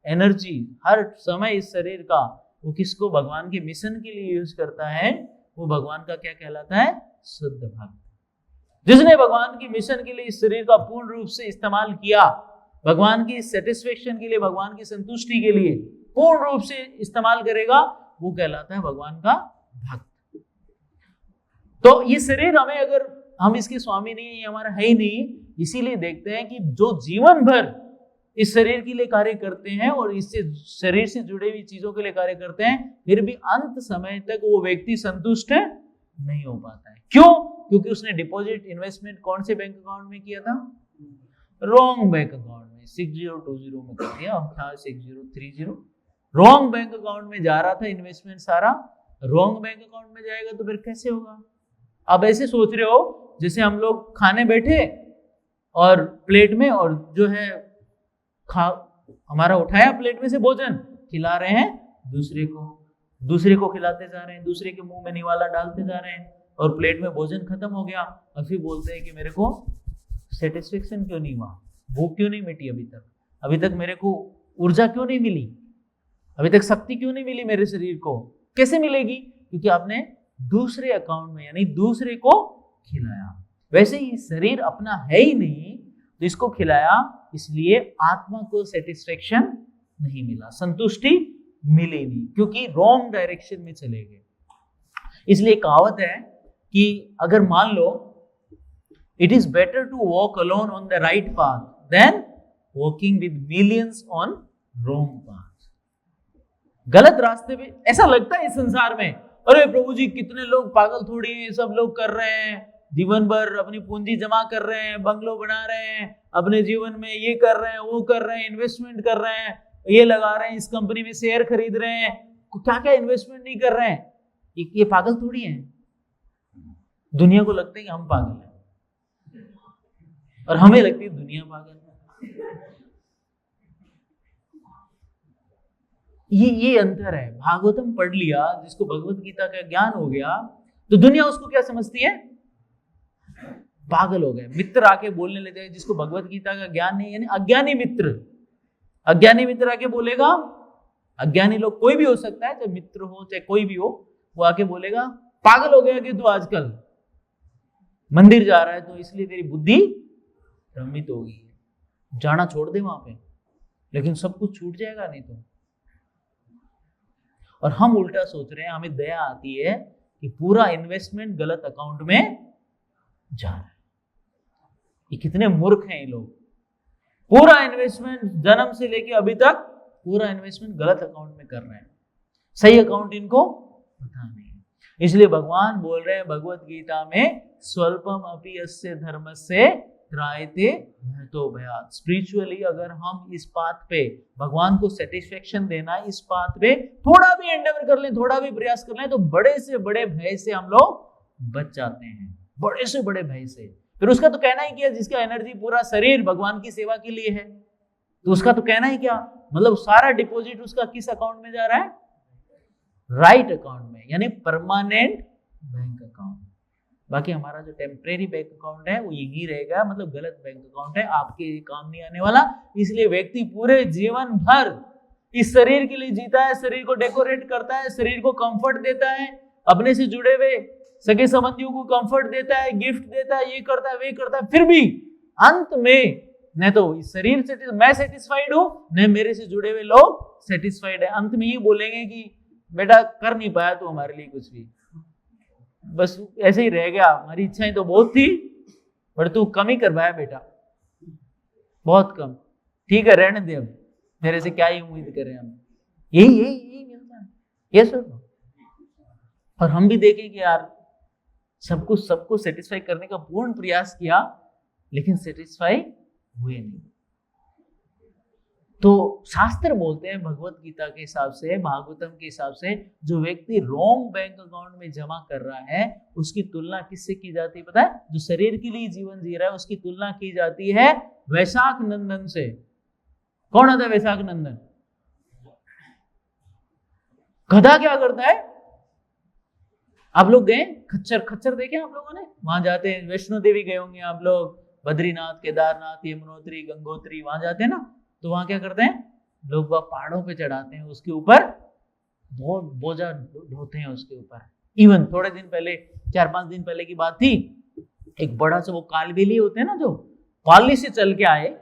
S1: एनर्जी हर समय इस शरीर का वो किसको, भगवान के मिशन के लिए यूज करता है, वो भगवान का क्या कहलाता है, शुद्ध भक्त। जिसने भगवान की मिशन के लिए इस शरीर का पूर्ण रूप से इस्तेमाल किया, भगवान की सेटिस्फेक्शन के लिए, भगवान की संतुष्टि के लिए पूर्ण रूप से इस्तेमाल करेगा, वो कहलाता है भगवान का भक्त। तो ये शरीर हमें, अगर हम इसके स्वामी नहीं है, ये हमारा है ही नहीं, इसीलिए देखते हैं कि जो जीवन भर इस शरीर के लिए कार्य करते हैं और इससे शरीर से जुड़े हुई चीजों के लिए कार्य करते हैं, फिर भी अंत समय तक वो व्यक्ति संतुष्ट नहीं हो पाता है। क्यों? क्योंकि उसने डिपॉजिट इन्वेस्टमेंट कौन से बैंक अकाउंट में किया था, रॉन्ग बैंक अकाउंट में, 6020 में कर दिया, 6030 रॉन्ग बैंक अकाउंट में जा रहा था इन्वेस्टमेंट सारा, रॉन्ग बैंक अकाउंट में जाएगा तो फिर कैसे होगा। अब ऐसे सोच रहे हो जैसे हम लोग खाने बैठे और प्लेट में, और जो है हमारा उठाया प्लेट में से भोजन, खिला रहे हैं दूसरे को खिलाते जा रहे हैं, दूसरे के मुंह में निवाला डालते जा रहे हैं, और प्लेट में भोजन खत्म हो गया, और फिर बोलते हैं कि मेरे को सेटिस्फेक्शन क्यों नहीं हुआ, भूख क्यों नहीं मिटी, अभी तक मेरे को ऊर्जा क्यों नहीं मिली, अभी तक शक्ति क्यों नहीं मिली मेरे शरीर को। कैसे मिलेगी? क्योंकि आपने दूसरे अकाउंट में यानी दूसरे को खिलाया। वैसे ही शरीर अपना है ही नहीं, तो इसको खिलाया, इसलिए आत्मा को सेटिस्फेक्शन नहीं मिला, संतुष्टि मिली नहीं, क्योंकि रॉन्ग डायरेक्शन में चले गए। इसलिए कहावत है कि अगर मान लो it is better to walk alone on the right path than walking with millions on wrong path. गलत रास्ते पे ऐसा लगता है इस संसार में, अरे प्रभु जी कितने लोग पागल थोड़ी हैं, सब लोग कर रहे हैं, जीवन भर अपनी पूंजी जमा कर रहे हैं, बंगलो बना रहे हैं, अपने जीवन में ये कर रहे हैं, वो कर रहे हैं, इन्वेस्टमेंट कर रहे हैं, ये लगा रहे हैं, इस कंपनी में शेयर खरीद रहे हैं, क्या क्या इन्वेस्टमेंट नहीं कर रहे हैं, ये पागल थोड़ी हैं। दुनिया को लगता है कि हम पागल हैं और हमें लगती है दुनिया पागल है। ये अंतर है। भागवतम पढ़ लिया, जिसको भगवत गीता का ज्ञान हो गया, तो दुनिया उसको क्या समझती है, पागल हो गए। मित्र आके बोलने लगते हैं, जिसको भगवत गीता का ज्ञान नहीं, यानी अज्ञानी मित्र आके बोलेगा, अज्ञानी लोग कोई भी हो सकता है, चाहे मित्र हो चाहे कोई भी हो, वो आके बोलेगा पागल हो गया कि तू आजकल मंदिर जा रहा है तो इसलिए तेरी बुद्धि भ्रमित हो गई है, जाना छोड़ दे वहां पे, लेकिन सब कुछ छूट जाएगा नहीं तो। और हम उल्टा सोच रहे हैं, हमें दया आती है कि पूरा इन्वेस्टमेंट गलत अकाउंट में जा रहा है। ये कितने मूर्ख हैं ये लोग, पूरा इन्वेस्टमेंट जन्म से लेके अभी तक पूरा इन्वेस्टमेंट गलत अकाउंट में कर रहे हैं, सही अकाउंट इनको पता नहीं है। इसलिए भगवान बोल रहे हैं भगवत गीता में, स्वल्पम अपि अस्य धर्मस्य त्रायते महतो भयात्। स्पिरिचुअली अगर हम इस पाथ पे भगवान को सेटिस्फेक्शन देना, इस पाथ पे थोड़ा भी एंडेवर कर लें, थोड़ा भी प्रयास कर लें, तो बड़े से बड़े भय से हम लोग बच जाते हैं, बड़े से बड़े भय से। फिर उसका तो कहना ही क्या, जिसका एनर्जी पूरा शरीर भगवान की सेवा के लिए है, तो उसका तो कहना ही क्या, मतलब सारा डिपॉजिट उसका किस अकाउंट में जा रहा है, राइट अकाउंट में, यानी परमानेंट बैंक अकाउंट। बाकी हमारा जो टेम्परेरी बैंक अकाउंट है वो यही रहेगा, मतलब गलत बैंक अकाउंट है, आपके काम नहीं आने वाला। इसलिए व्यक्ति पूरे जीवन भर इस शरीर के लिए जीता है, शरीर को डेकोरेट करता है, शरीर को कंफर्ट देता है, अपने से जुड़े हुए सगे संबंधियों को कंफर्ट देता है, गिफ्ट देता है, ये करता है वे करता है, फिर भी अंत में न तो इस शरीर से मैं सेटिस्फाइड हूं, न मेरे से जुड़े हुए लोग सेटिस्फाइड है। अंत में ये बोलेंगे कि बेटा कर नहीं पाया तू हमारे लिए कुछ भी, बस ऐसे ही रह गया, हमारी इच्छाएं तो बहुत थी पर तू कम ही कर पाया बेटा, बहुत कम, ठीक है रहने दे, अब मेरे से क्या ही उम्मीद करें हम। यही मिलता है, ये सब। और हम भी देखें कि यार सबको सेटिस्फाई करने का पूर्ण प्रयास किया, लेकिन सेटिस्फाई हुए नहीं। तो शास्त्र बोलते हैं भगवत गीता के हिसाब से, भागवतम के हिसाब से, जो व्यक्ति रॉन्ग बैंक अकाउंट में जमा कर रहा है उसकी तुलना किससे की जाती है पता है? जो शरीर के लिए जीवन जी रहा है उसकी तुलना की जाती है वैशाख नंदन से। कौन आता है वैशाख नंदन? गधा क्या करता है? आप लोग गए खच्चर देखे आप लोगों ने? वहां जाते हैं, वैष्णो देवी गए होंगे आप लोग, बद्रीनाथ, केदारनाथ, यमुनोत्री, गंगोत्री, वहां जाते हैं ना, तो वहां क्या करते हैं लोग? वह पहाड़ों पे चढ़ाते हैं, उसके ऊपर बहुत बोझा ढोते हैं उसके ऊपर। इवन थोड़े दिन पहले, 4-5 दिन पहले की बात थी, एक बड़ा सा वो कालबेली होते हैं ना, जो पाली से चल के आए,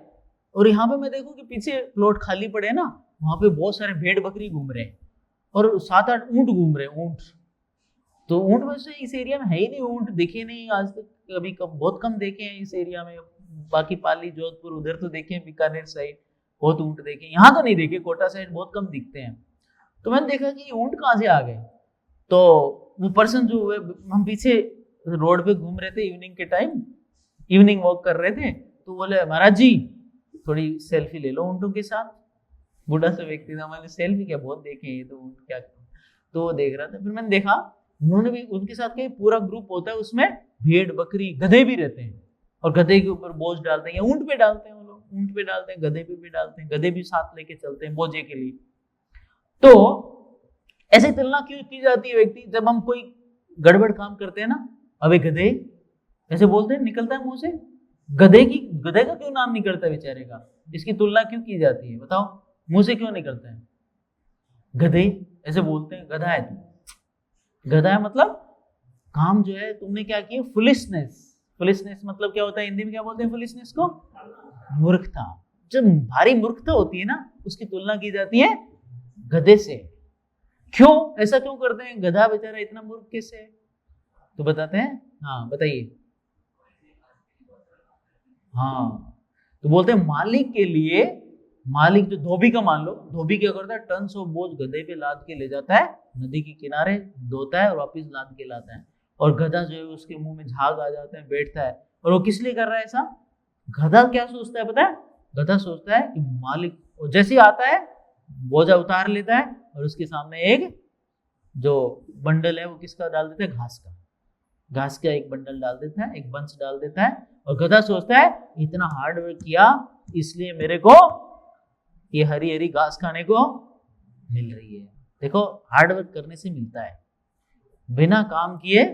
S1: और यहाँ पे मैं देखूं कि पीछे प्लॉट खाली पड़े ना, वहां पे बहुत सारे भेड़ बकरी घूम रहे हैं और 7-8 ऊंट घूम रहे हैं। ऊंट तो ऊंट वैसे इस एरिया में है ही नहीं, ऊंट दिखे नहीं आज तक, कभी बहुत कम देखे हैं इस एरिया में। बाकी पाली, जोधपुर उधर तो देखे हैं, बीकानेर साइड बहुत ऊंट देखे, यहाँ तो नहीं देखे, कोटा साइड बहुत कम दिखते हैं। तो मैंने देखा कि ऊंट कहाँ से आ गए, तो वो पर्सन जो हम पीछे रोड पे घूम रहे थे इवनिंग के टाइम, इवनिंग वॉक कर रहे थे, तो बोले महाराज जी थोड़ी सेल्फी ले लो ऊंटों के साथ। बूढ़ा सा व्यक्ति था, मैंने सेल्फी क्या बहुत देखे हैं, तो ऊंट क्या, तो वो देख रहा था। फिर मैंने देखा उन्होंने भी, उनके साथ का पूरा ग्रुप होता है, उसमें भेड़ बकरी गधे भी रहते हैं, और गधे के ऊपर बोझ डालते हैं, या ऊंट पे डालते हैं, वो लोग ऊंट पे डालते हैं, गधे पे भी डालते हैं, गधे भी साथ लेके चलते हैं बोझे के लिए। तो ऐसी तुलना क्यों की जाती है व्यक्ति? जब हम कोई गड़बड़ काम करते हैं ना, अबे गधे ऐसे बोलते हैं, निकलता है मुंह से, गधे का क्यों नाम निकलता है बेचारे का? इसकी तुलना क्यों की जाती है बताओ? मुंह से क्यों निकलता है? गधे ऐसे बोलते हैं, गधा है तू, गधा है मतलब काम जो है तुमने क्या किया, फुलिशनेस मतलब क्या होता है हिंदी में, क्या बोलते हैं फुलिशनेस को? मूर्खता। जब भारी मूर्खता होती है ना, उसकी तुलना की जाती है गधे से। क्यों ऐसा क्यों करते हैं? गधा बेचारा इतना मूर्ख कैसे है? तो बताते हैं, हाँ बताइए। हाँ, तो बोलते हैं मालिक के लिए, मालिक जो धोबी का मान लो, धोबी क्या करता है, टन्स ऑफ बोझ गधे पे लाद के ले जाता है, नदी के किनारे धोता है और वापस लाद के लाता है, और गधा जो है उसके मुंह में झाग आ जाता है, बैठता है। और वो किस लिए कर रहा है ऐसा? गधा क्या सोचता है पता है? गधा सोचता है कि मालिक जैसे ही आता है बोझा उतार लेता है, और उसके सामने एक जो बंडल है वो किसका डाल देता है? घास का एक बंडल डाल देता है, एक बंच डाल देता है, और गधा सोचता है इतना हार्ड वर्क किया इसलिए मेरे को ये हरी हरी घास खाने को मिल रही है। देखो हार्ड वर्क करने से मिलता है, बिना काम किए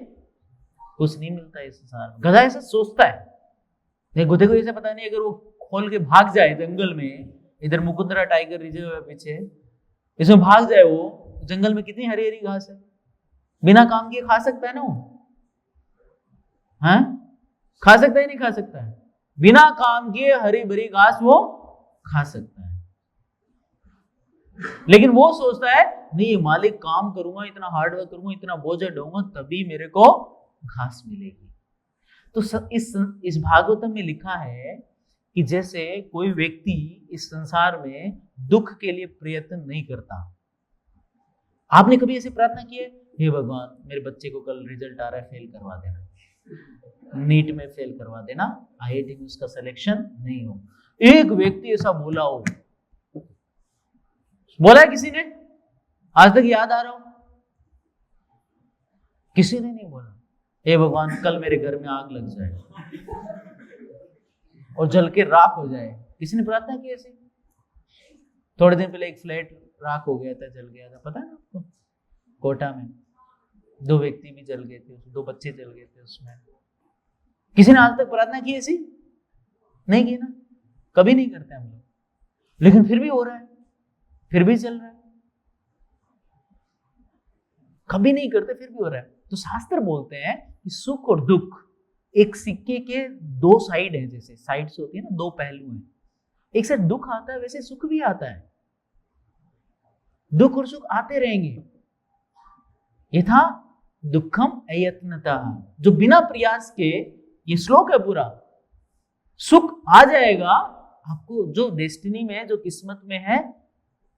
S1: कुछ नहीं मिलता है इस संसार में। गधा ऐसा सोचता है। गधे को ऐसा पता नहीं, अगर वो खोल के भाग जाए जंगल में, इधर मुकुंदरा टाइगर रिजर्व है पीछे, इसमें भाग जाए वो, जंगल में कितनी हरी हरी घास है, बिना काम किए खा सकता है ना वो? हाँ, खा सकता है नहीं खा सकता है? बिना काम किए हरी भरी घास वो खा सकता है। लेकिन वो सोचता है नहीं, मालिक काम करूंगा, इतना हार्डवर्क करूंगा, इतना बोझा ढोऊंगा, तभी मेरे को घास मिलेगी। तो इस भागवतम में लिखा है कि जैसे कोई व्यक्ति इस संसार में दुख के लिए प्रयत्न नहीं करता। आपने कभी ऐसे प्रार्थना की है, हे भगवान मेरे बच्चे को कल रिजल्ट आ रहा है, फेल करवा देना, नीट में फेल करवा देना, आईआईटी में उसका सिलेक्शन नहीं हो? एक व्यक्ति ऐसा बोला हो? बोला है किसी ने आज तक याद आ रहा हो? किसी ने नहीं बोला। हे भगवान कल मेरे घर में आग लग जाए और जल के राख हो जाए, किसी ने प्रार्थना की ऐसी? थोड़े दिन पहले एक फ्लैट राख हो गया था, जल गया था, पता है ना आपको, कोटा में 2 व्यक्ति भी जल गए थे, 2 बच्चे जल गए थे उसमें। किसी ने आज तक प्रार्थना की ऐसी? नहीं की ना, कभी नहीं करते हम लोग, लेकिन फिर भी हो रहा है, फिर भी चल रहा है, कभी नहीं करते फिर भी हो रहा है। तो शास्त्र बोलते हैं कि सुख और दुख एक सिक्के के 2 साइड हैं, जैसे साइड्स होती है ना, 2 पहलू हैं। एक से दुख आता है, वैसे सुख भी आता है, दुख और सुख आते रहेंगे। यथा दुखम अयत्नतः, जो बिना प्रयास के, ये श्लोक है पूरा, सुख आ जाएगा आपको, जो डेस्टिनी में है, जो किस्मत में है,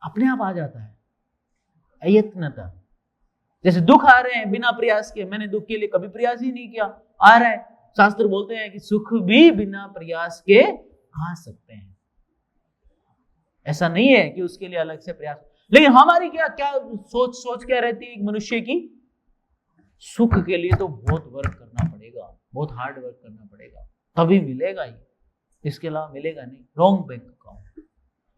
S1: अपने आप आ जाता है अयत्नतः। जैसे दुख आ रहे हैं बिना प्रयास के, मैंने दुख के लिए कभी प्रयास ही नहीं किया, आ रहा है। शास्त्र बोलते हैं कि सुख भी बिना प्रयास के आ सकते हैं, ऐसा नहीं है कि उसके लिए अलग से प्रयास। लेकिन हमारी क्या सोच क्या रहती है एक मनुष्य की? सुख के लिए तो बहुत वर्क करना पड़ेगा, बहुत हार्ड वर्क करना पड़ेगा, तभी मिलेगा ही, इसके अलावा मिलेगा नहीं। रॉन्ग बैंक अकाउंट,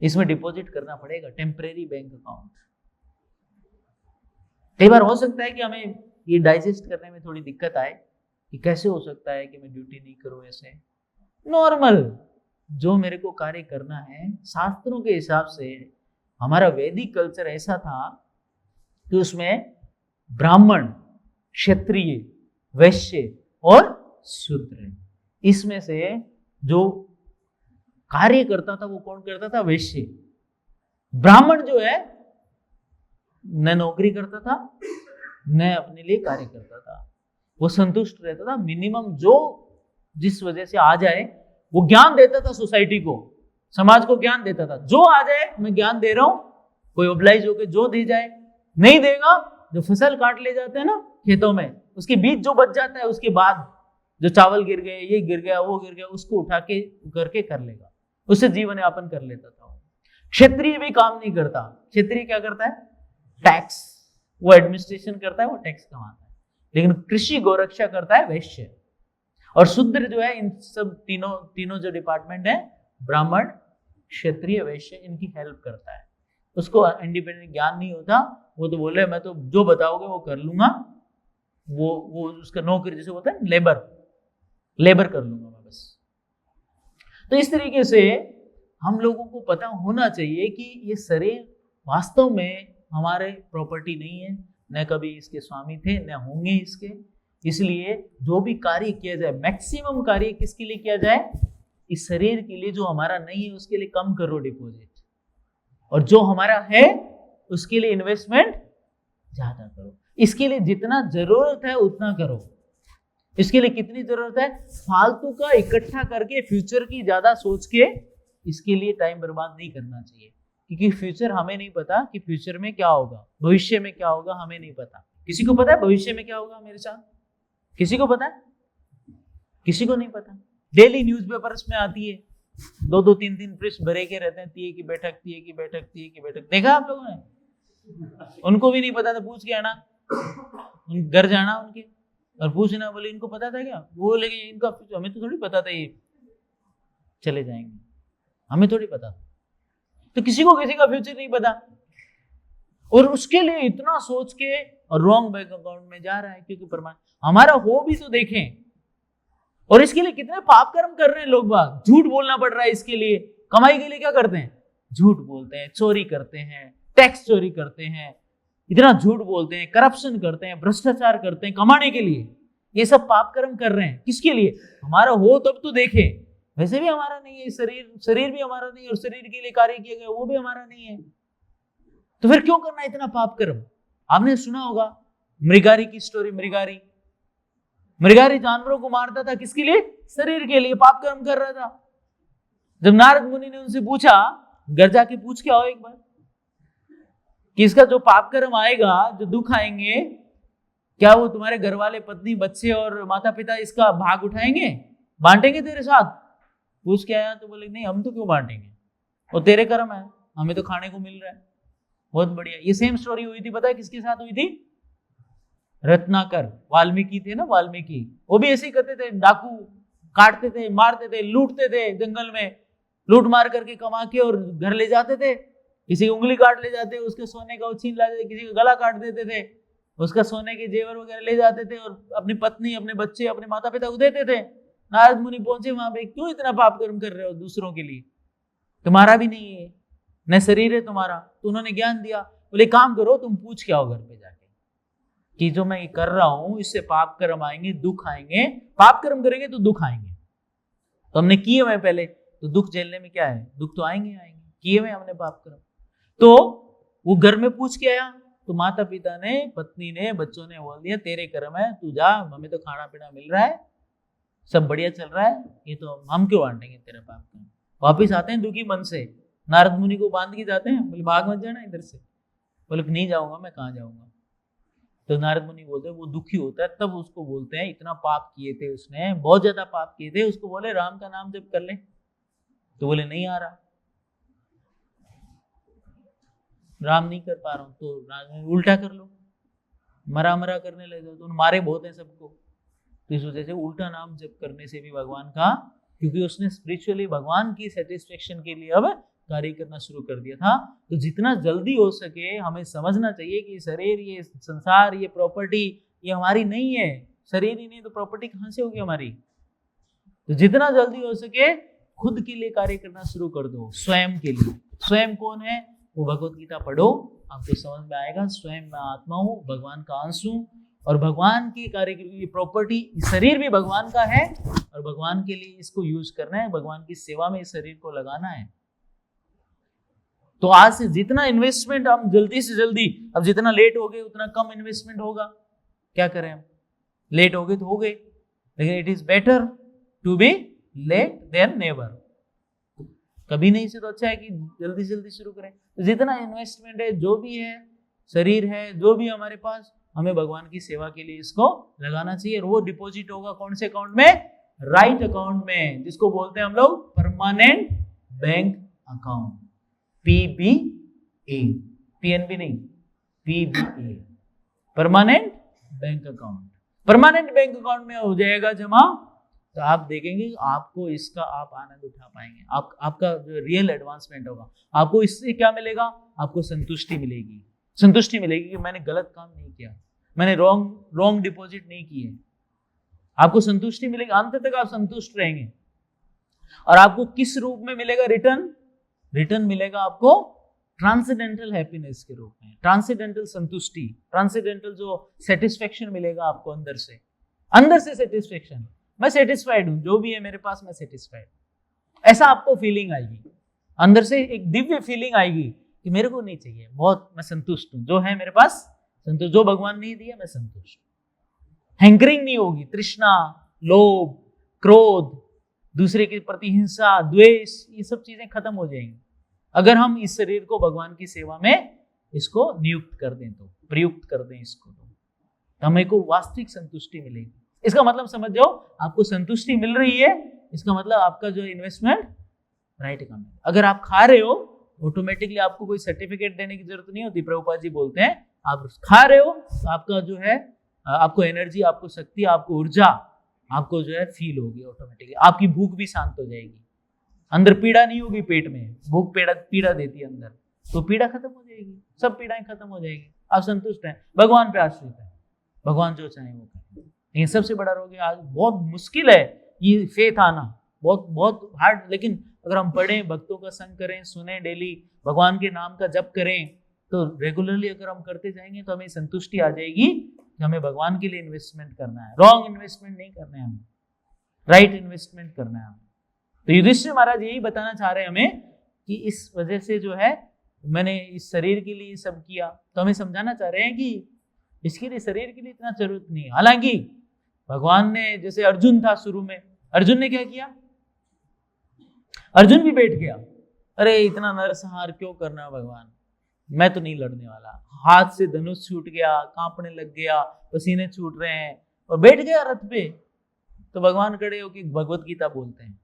S1: इसमें डिपॉजिट करना पड़ेगा, टेम्परेरी बैंक अकाउंट। कई बार हो सकता है कि हमें ये डाइजेस्ट करने में थोड़ी दिक्कत आए कि कैसे हो सकता है कि मैं ड्यूटी नहीं करूं। ऐसे नॉर्मल जो मेरे को कार्य करना है, शास्त्रों के हिसाब से हमारा वैदिक कल्चर ऐसा था कि उसमें ब्राह्मण, क्षत्रिय, वैश्य और शूद्र, इसमें से जो कार्य करता था वो कौन करता था? वैश्य। ब्राह्मण जो है न नौकरी करता था न अपने लिए कार्य करता था, वो संतुष्ट रहता था। मिनिमम जो जिस वजह से आ जाए वो ज्ञान देता था, सोसाइटी को, समाज को ज्ञान देता था। जो आ जाए मैं ज्ञान दे रहा हूं, कोई ओब्लाइज होकर जो दे जाए, नहीं देगा, जो फसल काट ले जाते हैं ना खेतों में, उसके बीज जो बच जाता है, उसके बाद जो चावल गिर गए, ये गिर गया, वो गिर गया, उसको उठा के करके कर लेगा, उससे जीवन यापन कर लेता था। क्षत्रिय भी काम नहीं करता। क्षत्रिय क्या करता है? टैक्स, वो एडमिनिस्ट्रेशन करता है, वो टैक्स कमाता है। लेकिन कृषि गौरक्षा करता है वैश्य। और शूद्र जो है, इन सब तीनों जो डिपार्टमेंट है, ब्राह्मण, क्षत्रिय, वैश्य, इनकी हेल्प करता है। उसको इंडिपेंडेंट ज्ञान नहीं होता, वो तो बोले मैं तो जो बताओगे वो कर लूंगा, वो उसका नौकरी जैसे होता है लेबर कर लूंगा मैं बस। तो इस तरीके से हम लोगों को पता होना चाहिए कि ये शरीर वास्तव में हमारे प्रॉपर्टी नहीं है, न कभी इसके स्वामी थे न होंगे इसके। इसलिए जो भी कार्य किया जाए, मैक्सिमम कार्य किसके लिए किया जाए? इस शरीर के लिए। जो हमारा नहीं है उसके लिए कम करो डिपॉजिट, और जो हमारा है उसके लिए इन्वेस्टमेंट ज्यादा करो। इसके लिए जितना जरूरत है उतना करो। इसके लिए कितनी जरूरत है? फालतू का इकट्ठा करके फ्यूचर की ज्यादा सोच के इसके लिए टाइम बर्बाद नहीं करना चाहिए, क्योंकि फ्यूचर हमें नहीं पता कि फ्यूचर में क्या होगा, भविष्य में क्या होगा, हमें नहीं पता। किसी को पता है भविष्य में क्या होगा मेरे साथ? किसी को पता है? किसी को नहीं पता। डेली न्यूज़पेपर्स में आती है, 2-2, 3-3 पृष्ठ भरे के रहते हैं, तीये की बैठक, तीये की बैठक, तीये की बैठक। देखा आप लोगों ने? उनको भी नहीं पता था, पूछ के आना, घर जाना उनके और पूछना, बोले इनको पता था क्या? वो बोले इनका हमें तो थोड़ी पता था, ये चले जाएंगे, हमें थोड़ी पता। तो किसी का फ्यूचर नहीं पता, और उसके लिए इतना सोच के और रॉन्ग बैंक अकाउंट में जा रहा है। क्योंकि परमात्मा हमारा हो भी तो देखें। और इसके लिए कितने पाप कर्म कर रहे हैं लोग बाग। झूठ बोलना पड़ रहा है इसके लिए। कमाई के लिए क्या करते हैं? झूठ बोलते हैं, चोरी करते हैं, टैक्स चोरी करते हैं, इतना झूठ बोलते हैं, करप्शन करते हैं, भ्रष्टाचार करते हैं कमाने के लिए। ये सब पाप कर्म कर रहे हैं। किसके लिए? हमारा हो तब तो देखें। वैसे भी हमारा नहीं है शरीर भी हमारा नहीं है, और शरीर के लिए कार्य किए गए वो भी हमारा नहीं है। तो फिर क्यों करना इतना पाप कर्म? आपने सुना होगा मृगारी की स्टोरी। मृगारी जानवरों को मारता था, किसके लिए? शरीर के लिए, पाप कर्म कर रहा था। जब नारद मुनि ने उनसे पूछा, घर जाके पूछ के आओ एक बार कि इसका जो पाप कर्म आएगा, जो दुख आएंगे, क्या वो तुम्हारे घर वाले, पत्नी, बच्चे और माता पिता इसका भाग उठाएंगे, बांटेंगे तेरे साथ? पूछ के आया तो बोले नहीं, हम तो क्यों बांटेंगे, वो तेरे कर्म है, हमें तो खाने को मिल रहा है। बहुत बढ़िया। ये सेम स्टोरी हुई थी, पता है किसके साथ हुई थी? रत्नाकर, वाल्मीकि थे ना, वाल्मीकि, वो भी ऐसे ही करते थे। डाकू काटते थे, मारते थे, लूटते थे, जंगल में लूट मार करके कमा के और घर ले जाते थे। किसी की उंगली काट ले जाते, उसके सोने का छीन लाते, किसी का गला काट देते थे, उसका सोने के जेवर वगैरह ले जाते थे और अपनी पत्नी, अपने बच्चे, अपने माता पिता को देते थे। नारद मुनि पहुंचे वहां पे, क्यों इतना पाप कर्म कर रहे हो दूसरों के लिए, तुम्हारा भी नहीं है, न शरीर है तुम्हारा। तो उन्होंने ज्ञान दिया, बोले काम करो, तुम पूछ के आओ घर पे जाके कि जो मैं ये कर रहा हूं इससे पाप कर्म आएंगे, दुख आएंगे। पाप कर्म करेंगे तो दुख आएंगे, तो हमने किए हुए पहले, तो दुख झेलने में क्या है, दुख तो आएंगे आएंगे, किए हुए हमने पाप कर्म। तो वो घर में पूछ के आया, तो माता पिता ने, पत्नी ने, बच्चों ने बोल दिया तेरे कर्म है, तू जा, हमें तो खाना पीना मिल रहा है, सब बढ़िया चल रहा है, ये तो हम क्यों बांटेंगे तेरा पाप कर्म। वापिस आते हैं दुखी मन से, नारद मुनि को बांध के जाते हैं, बोले भाग मत जाना इधर से। बोले नहीं जाऊंगा, मैं कहाँ जाऊंगा। तो नारद मुनि बोलते हैं, वो दुखी होता है तब उसको बोलते हैं इतना पाप किए थे उसने, बहुत ज्यादा पाप किए थे, उसको बोले राम का नाम जप कर ले। तो बोले नहीं आ रहा, राम नहीं कर पा रहा हूं। तो उल्टा कर लो, मरा मरा करने लग जाओ, तो मारे बहुत है सबको। तो इस वजह से उल्टा नाम जप करने से भी भगवान का, क्योंकि उसने स्पिरिचुअली भगवान की सेटिस्फेक्शन के लिए अब कार्य करना शुरू कर दिया था। तो जितना जल्दी हो सके हमें समझना चाहिए कि शरीर, ये संसार, ये प्रॉपर्टी, ये हमारी नहीं है। शरीर ही नहीं तो प्रॉपर्टी कहाँ से होगी हमारी। तो जितना जल्दी हो सके खुद के लिए कार्य करना शुरू कर दो, स्वयं के लिए। स्वयं कौन है, वो भगवत गीता पढ़ो, आपको समझ में आएगा। स्वयं मैं आत्मा हूँ, भगवान का अंश हूँ, और भगवान की कार्य के लिए प्रॉपर्टी, शरीर भी भगवान का है, और भगवान के लिए इसको यूज करना है, भगवान की सेवा में इस शरीर को लगाना है। तो आज से जितना इन्वेस्टमेंट हम जल्दी से जल्दी, अब जितना लेट हो गए उतना कम इन्वेस्टमेंट होगा, क्या करें हम, लेट हो गए तो हो गए, लेकिन it is better to be late than never. कभी नहीं से तो अच्छा है कि जल्दी से जल्दी शुरू करें। तो जितना इन्वेस्टमेंट है, जो भी है, शरीर है, जो भी हमारे पास, हमें भगवान की सेवा के लिए इसको लगाना चाहिए। और वो डिपॉजिट होगा कौन से अकाउंट में, राइट अकाउंट में, जिसको बोलते हैं हम लोग permanent bank account, PBA, PNB नहीं, PBA, permanent bank account. Permanent bank account में हो जाएगा जमा, तो आप देखेंगे आपको इसका आप आनंद उठा पाएंगे। आपका जो रियल एडवांसमेंट होगा, आपको इससे क्या मिलेगा, आपको संतुष्टि मिलेगी। संतुष्टि मिलेगी कि मैंने गलत काम नहीं किया, मैंने रॉन्ग डिपॉजिट नहीं किए। आपको संतुष्टि मिलेगी, अंत तक आप संतुष्ट रहेंगे। और आपको किस रूप में मिलेगा रिटर्न, रिटर्न मिलेगा आपको ट्रांसेंडेंटल हैप्पीनेस के रूप में, ट्रांसेंडेंटल संतुष्टि, ट्रांसेंडेंटल जो सेटिस्फेक्शन मिलेगा आपको अंदर से सेटिस्फेक्शन। मैं सेटिस्फाइड हूं, जो भी है मेरे पास मैं सेटिस्फाइड, ऐसा आपको फीलिंग आएगी अंदर से, एक दिव्य फीलिंग आएगी कि मेरे को नहीं चाहिए, बहुत मैं संतुष्ट हूं, जो है मेरे पास संतुष्ट, जो भगवान नहीं दिया मैं संतुष्ट। हैंकरिंग नहीं होगी, तृष्णा, लोभ, क्रोध, दूसरे के प्रति हिंसा, द्वेष, ये सब चीजें खत्म हो जाएंगी अगर हम इस शरीर को भगवान की सेवा में इसको नियुक्त कर दें, तो प्रयुक्त कर दें इसको, तो हमें को वास्तविक संतुष्टि मिलेगी। इसका मतलब समझ जाओ, आपको संतुष्टि मिल रही है, इसका मतलब आपका जो इन्वेस्टमेंट राइट अकाउंट में। अगर आप खा रहे हो, ऑटोमेटिकली आपको कोई सर्टिफिकेट देने की जरूरत नहीं होती। प्रभुपाद जी बोलते हैं आप खा रहे हो तो आपका जो है, आपको एनर्जी, आपको शक्ति, आपको ऊर्जा, आपको जो है फील होगी ऑटोमेटिकली। आपकी भूख भी शांत हो जाएगी, अंदर पीड़ा नहीं होगी, पेट में भूख पीड़ा देती है अंदर, तो पीड़ा खत्म हो जाएगी, सब पीड़ाएं खत्म हो जाएगी, आप संतुष्ट हैं, भगवान पे आश्रित है, भगवान जो चाहे वो करें। लेकिन सबसे बड़ा रोग आज बहुत मुश्किल है ये फेथ आना, बहुत हार्ड। लेकिन अगर हम पढ़ें, भक्तों का संग करें, सुने, डेली भगवान के नाम का जप करें, तो रेगुलरली अगर हम करते जाएंगे तो हमें संतुष्टि आ जाएगी कि हमें भगवान के लिए इन्वेस्टमेंट करना है, रॉन्ग इन्वेस्टमेंट नहीं करना है, हमें राइट इन्वेस्टमेंट करना है। तो युधिष्ठिर महाराज यही बताना चाह रहे हैं हमें कि इस वजह से जो है मैंने इस शरीर के लिए सब किया, तो हमें समझाना चाह रहे हैं कि इसके लिए, शरीर के लिए इतना जरूरत नहीं है। हालांकि भगवान ने, जैसे अर्जुन था शुरू में, अर्जुन ने क्या किया, अर्जुन भी बैठ गया, अरे इतना नरसंहार क्यों करना भगवान, मैं तो नहीं लड़ने वाला। हाथ से धनुष छूट गया, कांपने लग गया, पसीने छूट रहे हैं, और बैठ गया रथ पे। तो भगवान खड़े होकर भगवत गीता बोलते हैं,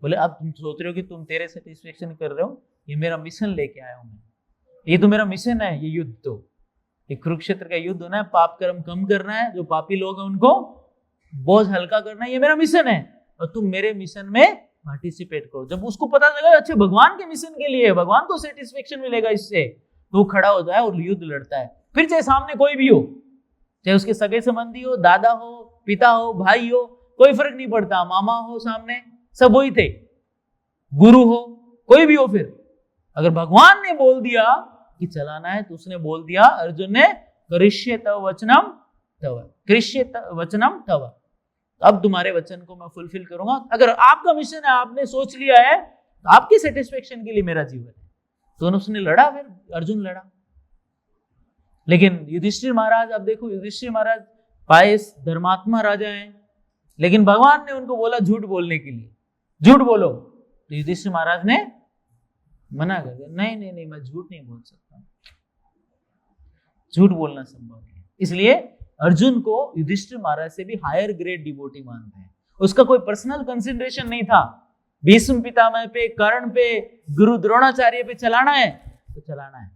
S1: बोले अब तुम सोच रहे हो कि तुम तेरे सेटिस्फेक्शन कर रहे हो, ये मेरा मिशन लेके आया हूं मैं, ये तो मेरा मिशन है, ये युद्ध, तो ये कुरुक्षेत्र का युद्ध होना है, पाप कर्म कम करना है, जो पापी लोग हैं उनको बोझ हल्का करना है, ये मेरा मिशन है, और तुम मेरे मिशन में पार्टिसिपेट करो। जब उसको पता चलेगा अच्छा भगवान के मिशन के लिए, भगवान को सेटिस्फेक्शन मिलेगा इससे, तो वो खड़ा हो जाए और युद्ध लड़ता है। फिर चाहे सामने कोई भी हो, चाहे उसके सगे संबंधी हो, दादा हो, पिता हो, भाई हो, कोई फर्क नहीं पड़ता, मामा हो सामने, सब वही थे, गुरु हो, कोई भी हो। फिर अगर भगवान ने बोल दिया कि चलाना है तो उसने बोल दिया, अर्जुन ने करिष्ये तव वचनम तव, करिष्ये वचनम तव, अब तुम्हारे वचन को मैं फुलफिल करूंगा। अगर आपका मिशन है, आपने सोच लिया है, तो आपकी सेटिस्फेक्शन के लिए मेरा जीवन है। तो उसने लड़ा, फिर अर्जुन लड़ा। लेकिन युधिष्ठिर महाराज, अब देखो युधिष्ठिर महाराज पायस धर्मात्मा राजा हैं, लेकिन भगवान ने उनको बोला झूठ बोलने के लिए, झूठ बोलो, तो युधिष्ठिर महाराज ने मना कर दिया, नहीं नहीं नहीं, मैं झूठ नहीं बोल सकता, झूठ बोलना संभव नहीं। इसलिए अर्जुन को युधिष्ठिर महाराज से भी हायर ग्रेड डिवोटी मानते हैं। उसका कोई पर्सनल कंसिडरेशन नहीं था, भीष्म पितामह पे, कर्ण पे, गुरु द्रोणाचार्य पे चलाना है तो चलाना है,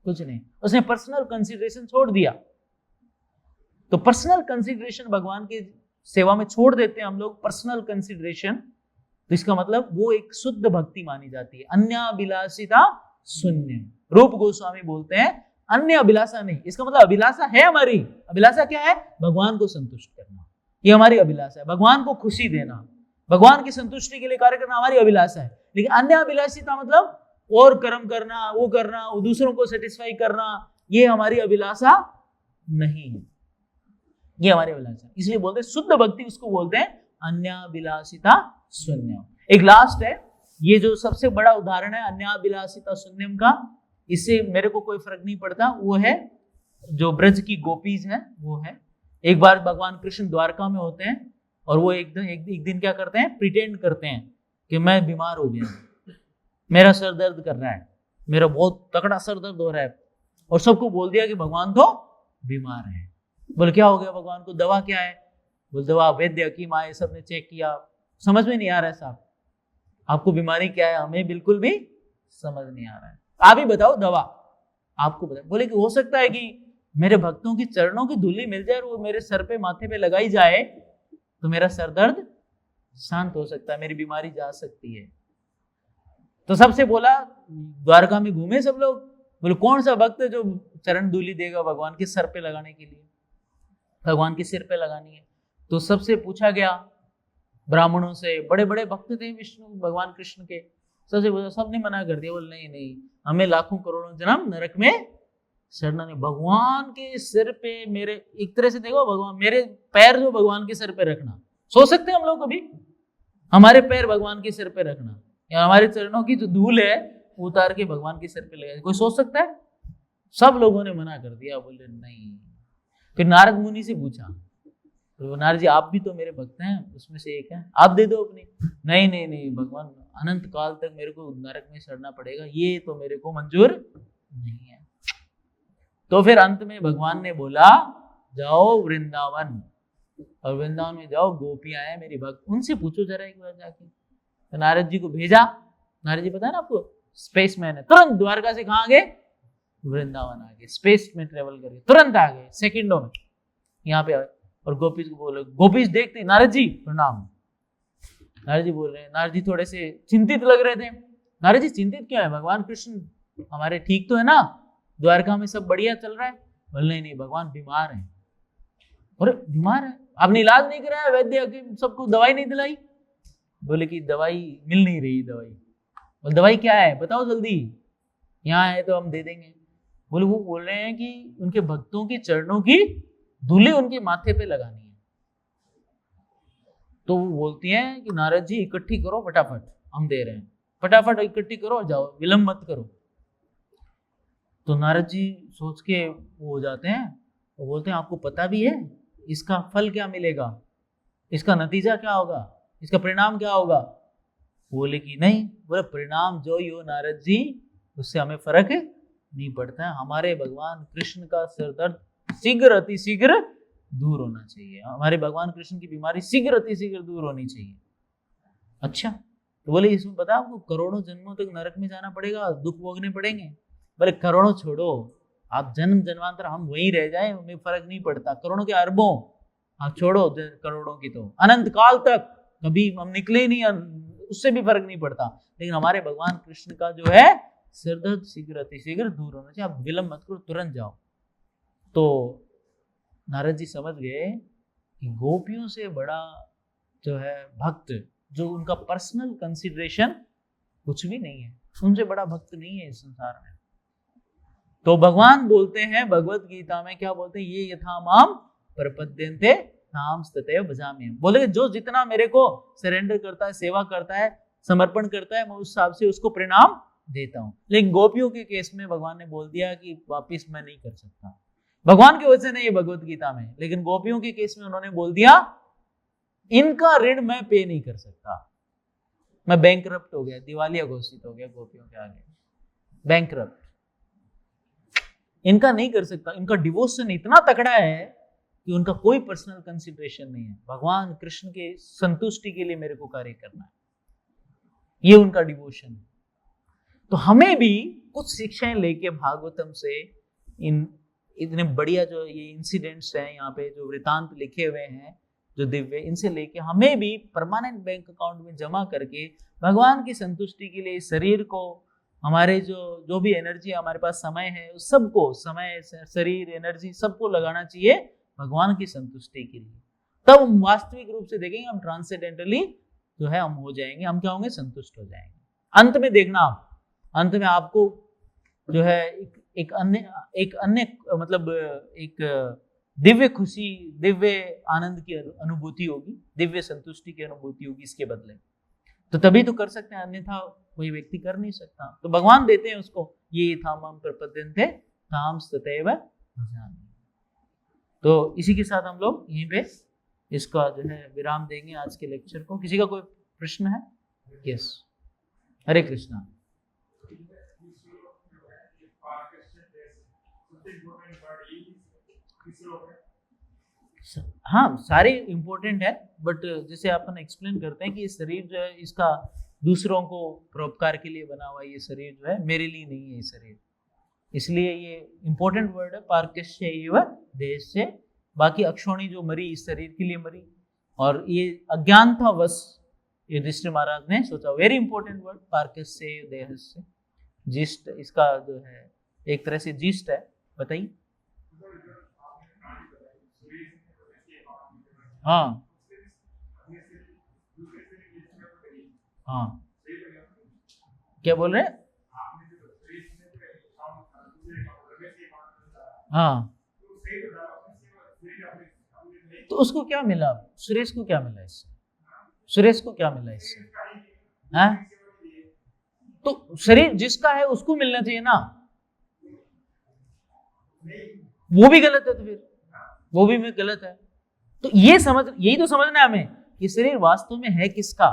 S1: कुछ नहीं। उसने पर्सनल कंसिडरेशन छोड़ दिया। तो पर्सनल कंसिडरेशन भगवान की सेवा में छोड़ देते हैं हम लोग, पर्सनल कंसिडरेशन, तो इसका मतलब वो एक शुद्ध भक्ति मानी जाती है। अन्याभिलाषिता शून्य, रूप गोस्वामी बोलते हैं अन्य अभिलाषा नहीं। इसका मतलब अभिलाषा है हमारी, अभिलाषा क्या है? भगवान को संतुष्ट करना, ये हमारी अभिलाषा है। भगवान को खुशी देना, भगवान की संतुष्टि के लिए कार्य करना हमारी अभिलाषा है। लेकिन अन्य अभिलाषिता मतलब और कर्म करना, वो करना, वो दूसरों को सेटिस्फाई करना, ये हमारी अभिलाषा नहीं है, ये हमारी अभिलाषा। इसलिए बोलते हैं शुद्ध भक्ति उसको बोलते हैं अन्याभिलाषिता शून्य। एक लास्ट है, ये जो सबसे बड़ा उदाहरण है अन्याभिलाषिता शून्यम का, इससे मेरे को कोई फर्क नहीं पड़ता, वो है जो ब्रज की गोपीज है, वो है। एक बार भगवान कृष्ण द्वारका में होते हैं और वो एक दिन क्या करते हैं, प्रिटेंड करते हैं कि मैं बीमार हो गया, मेरा सर दर्द कर रहा है, मेरा बहुत तगड़ा सर दर्द हो रहा है, और सबको बोल दिया कि भगवान तो बीमार है। बोले क्या हो गया भगवान को, दवा क्या है? बोले दवा, वैद्य हकीम आए, सबने चेक किया, समझ में नहीं आ रहा है साहब, आपको बीमारी क्या है? हमें बिल्कुल भी समझ नहीं आ रहा है, आप ही बताओ दवा, आपको बताओ। बोले कि हो सकता है कि मेरे भक्तों की चरणों की धूली मिल जाए और वो मेरे सर पे, माथे पे लगाई जाए तो मेरा सर दर्द शांत हो सकता है, मेरी बीमारी जा सकती है। तो सबसे बोला, द्वारका में घूमे सब लोग, बोले कौन सा भक्त है जो चरण धूली देगा भगवान के सर पे लगाने के लिए, भगवान के सिर पे लगानी है। तो सबसे पूछा गया, ब्राह्मणों से, बड़े बड़े भक्त थे विष्णु भगवान कृष्ण के, सबसे पूछा, सबने मना कर दिया। बोले नहीं नहीं, हमें लाखों करोड़ों जन्म नरक में सड़ना नहीं। भगवान के सिर पे मेरे, एक तरह से देखो भगवान, मेरे पैर जो भगवान के सिर पे रखना, सोच सकते हैं हम लोग कभी हमारे पैर भगवान के सिर पे रखना, या हमारे चरणों की जो धूल है उतार के भगवान के सिर पे लगा, कोई सोच सकता है? सब लोगों ने मना कर दिया, बोले नहीं। फिर नारद मुनि से पूछा, तो नारद जी आप भी तो मेरे भक्त हैं, उसमें से एक है, आप दे दो अपनी। नहीं नहीं नहीं भगवान, अनंत काल तक मेरे को नरक में सड़ना पड़ेगा, ये तो मेरे को मंजूर नहीं है। तो फिर अंत में भगवान ने बोला, जाओ वृंदावन, और वृंदावन में जाओ, गोपियां हैं मेरी भक्त, उनसे पूछो जरा एक बार जाके। तो नारद जी को भेजा, नारद जी पता है ना आपको, स्पेसमैन है, तुरंत द्वारका से कहाँ गए, वृंदावन आ गए, स्पेस में ट्रेवल करके तुरंत आ गए, सेकंडों में यहाँ पे आए। और गोपीज को बोले, गोपीज देखते नारद जी प्रणाम, नारद जी बोल रहे हैं, नारद जी थोड़े से चिंतित लग रहे थे। नारद जी चिंतित क्यों है, भगवान कृष्ण हमारे ठीक तो है ना, द्वारका में सब बढ़िया चल रहा है? बोले नहीं नहीं भगवान बीमार है। अरे बीमार है, आपने इलाज नहीं कराया, वैद्य हकीम सबको दवाई नहीं दिलाई? बोले कि दवाई मिल नहीं रही, दवाई। बोले दवाई क्या है बताओ जल्दी, यहाँ है तो हम दे देंगे। बोले वो बोल रहे हैं कि उनके भक्तों की चरणों की धूली उनके माथे पे लगानी है। तो वो बोलती हैं कि नारद जी इकट्ठी करो फटाफट, हम दे रहे हैं, फटाफट इकट्ठी करो, जाओ, विलंब मत करो। तो नारद जी सोच के वो हो जाते हैं, वो बोलते हैं आपको पता भी है इसका फल क्या मिलेगा, इसका नतीजा क्या होगा, इसका परिणाम क्या होगा? बोले कि नहीं। बोले परिणाम जो ही हो नारद जी, उससे हमें फर्क नहीं पड़ता है, हमारे भगवान कृष्ण का सिर दर्द शीघ्र अति शीघ्र दूर होना चाहिए, हमारे भगवान कृष्ण की बीमारी शीघ्र अति शीघ्र दूर होनी चाहिए। अच्छा, तो बोले इसमें पता आपको करोड़ों जन्मों तक नरक में जाना पड़ेगा, दुख भोगने पड़ेंगे? बोले करोड़ों छोड़ो, आप जन्म जन्मांतर हम वहीं रह जाए, हमें फर्क नहीं पड़ता, करोड़ों के अरबों आप छोड़ो, करोड़ों की तो अनंत काल तक कभी हम निकले नहीं उससे भी फर्क नहीं पड़ता। लेकिन हमारे भगवान कृष्ण का जो है सिर दर्द शीघ्र अतिशीघ्र दूर होना चाहिए, आप विलंब मत करो, तुरंत जाओ। तो नारद जी समझ गए कि गोपियों से बड़ा जो है भक्त, जो उनका पर्सनल कंसिडरेशन कुछ भी नहीं है, उनसे बड़ा भक्त नहीं है इस संसार में। तो भगवान बोलते हैं भगवत गीता में, क्या बोलते हैं, ये यथा माम प्रपद्यन्ते ताम तथैव भजामि। बोले जो जितना मेरे को सरेंडर करता है, सेवा करता है, समर्पण करता है, मैं उस हिसाब से उसको परिणाम देता हूं। लेकिन गोपियों के केस में भगवान ने बोल दिया कि वापिस मैं नहीं कर सकता। भगवान के वजह से नहीं है भगवत गीता में, लेकिन गोपियों के केस में उन्होंने बोल दिया इनका ऋण मैं पे नहीं कर सकता, मैं बैंकरप्ट हो गया, दिवालिया घोषित हो गया गोपियों के आगे, बैंकरप्ट, इनका नहीं कर सकता। इनका डिवोशन इतना तगड़ा है कि उनका कोई पर्सनल कंसिडरेशन नहीं है, भगवान कृष्ण के संतुष्टि के लिए मेरे को कार्य करना है, ये उनका डिवोशन है। तो हमें भी कुछ शिक्षाएं लेके भागवतम से, इन इतने बढ़िया जो ये इंसिडेंट्स हैं यहाँ पे, जो वृतांत लिखे हुए हैं जो दिव्य, इनसे लेके हमें भी परमानेंट बैंक अकाउंट में जमा करके भगवान की संतुष्टि के लिए शरीर को, हमारे जो भी एनर्जी हमारे पास, समय है, उस सबको, समय, शरीर, एनर्जी सबको लगाना चाहिए भगवान की संतुष्टि के लिए। तब हम वास्तविक रूप से देखेंगे, हम ट्रांसेंडेंटली जो है हम हो जाएंगे, हम क्या होंगे, संतुष्ट हो जाएंगे। अंत में देखना आप, अंत में आपको जो है एक अन्य मतलब एक दिव्य खुशी, दिव्य आनंद की अनुभूति होगी, दिव्य संतुष्टि की अनुभूति होगी इसके बदले। तो तभी तो कर सकते हैं, अन्यथा कोई व्यक्ति कर नहीं सकता। तो भगवान देते हैं उसको, ये था माम प्रपद्यन्ते ताम तथैव भजामि। तो इसी के साथ हम लोग यहीं पे इसका जो है विराम देंगे आज के लेक्चर को। किसी का कोई प्रश्न है? यस, हरे कृष्णा। हाँ, सारे इंपॉर्टेंट है, बट जैसे अपन एक्सप्लेन करते हैं कि ये शरीर जो है इसका दूसरों को परोपकार के लिए बना हुआ, ये शरीर जो है मेरे लिए नहीं है ये शरीर, इसलिए ये इंपॉर्टेंट वर्ड है, पार्कस्य एव देहस्य। बाकी अक्षोणी जो मरी इस शरीर के लिए मरी, और ये अज्ञान था बस, युधिष्ठिर महाराज ने सोचा, वेरी इंपॉर्टेंट वर्ड पार्कस्य देहस्य, जिस्ट इसका जो है एक तरह से जिस्ट है। बताइए। हाँ हाँ, क्या बोल रहे हैं? हाँ, तो उसको क्या मिला, सुरेश को क्या मिला इससे? सुरेश को क्या मिला इससे? हाँ, तो शरीर जिसका है उसको मिलना चाहिए ना, वो भी गलत है, तो फिर वो भी गलत है। तो ये समझ, यही तो समझना है हमें कि शरीर वास्तव में है किसका,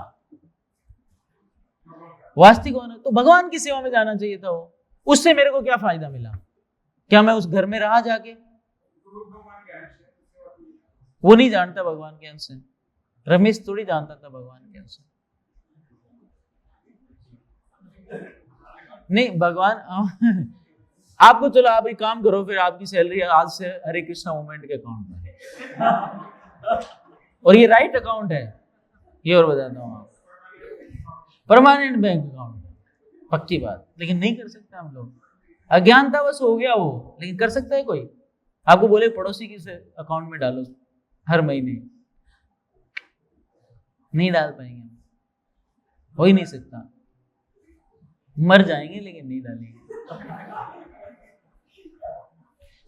S1: वास्तविक होना। तो भगवान की सेवा में जाना चाहिए था वो, उससे मेरे को क्या फायदा मिला? क्या मैं उस घर में रहा जाके? वो नहीं जानता भगवान के अंश से, रमेश थोड़ी जानता था भगवान के अंश से। नहीं, भगवान आपको, चलो आप एक काम करो, फिर आपकी सैलरी आज से हरे कृष्णा मूवमेंट के अकाउंट में और ये राइट अकाउंट है, ये और बताता हूँ आप, परमानेंट बैंक अकाउंट, पक्की बात। लेकिन नहीं कर सकते हम लोग, अज्ञानता बस हो गया वो। लेकिन कर सकता है कोई? आपको बोले पड़ोसी की अकाउंट में डालो हर महीने, नहीं डाल पाएंगे, हो ही नहीं सकता, मर जाएंगे लेकिन नहीं डालेंगे,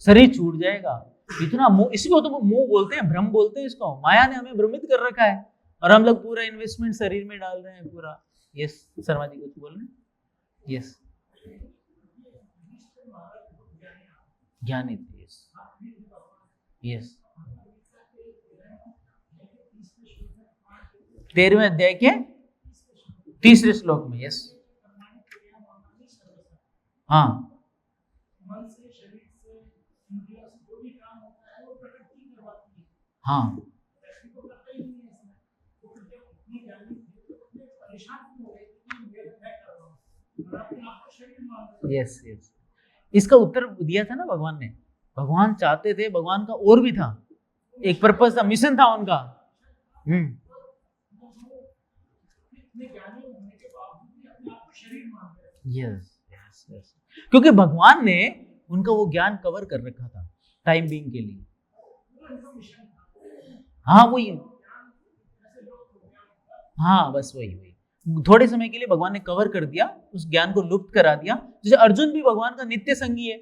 S1: शरीर छूट जाएगा। इतना मोह, इसको तो मोह बोलते हैं, भ्रम बोलते हैं इसको। माया ने हमें भ्रमित कर रखा है और हम लोग पूरा इन्वेस्टमेंट शरीर में डाल रहे हैं पूरा। यस, शर्मा जी कुछ बोल रहे हैं? यस, ज्ञानी थे, यस यस। 13वें अध्याय के 3रे श्लोक में, यस, हाँ, हाँ, यस यस। इसका उत्तर दिया था ना भगवान ने। भगवान चाहते थे, भगवान का और भी था, एक पर्पस था, मिशन था उनका। यस, क्योंकि भगवान ने उनका वो ज्ञान कवर कर रखा था टाइम बीइंग के लिए। हाँ वही, हाँ बस वही थोड़े समय के लिए भगवान ने कवर कर दिया, उस ज्ञान को लुप्त करा दिया। जैसे अर्जुन भी भगवान का नित्य संगी है,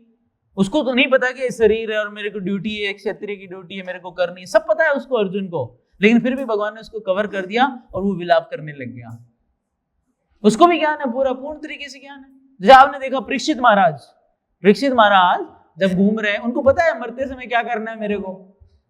S1: उसको तो नहीं पता कि शरीर है और मेरे को ड्यूटी है, क्षत्रिय की ड्यूटी है, मेरे को करनी है, सब पता है उसको अर्जुन को, लेकिन फिर भी भगवान ने उसको कवर कर दिया और वो विलाप करने लग गया। उसको भी ज्ञान है, पूरा पूर्ण तरीके से ज्ञान है। जैसे आपने देखा परीक्षित महाराज जब घूम रहे हैं, उनको पता है मरते समय क्या करना है मेरे को,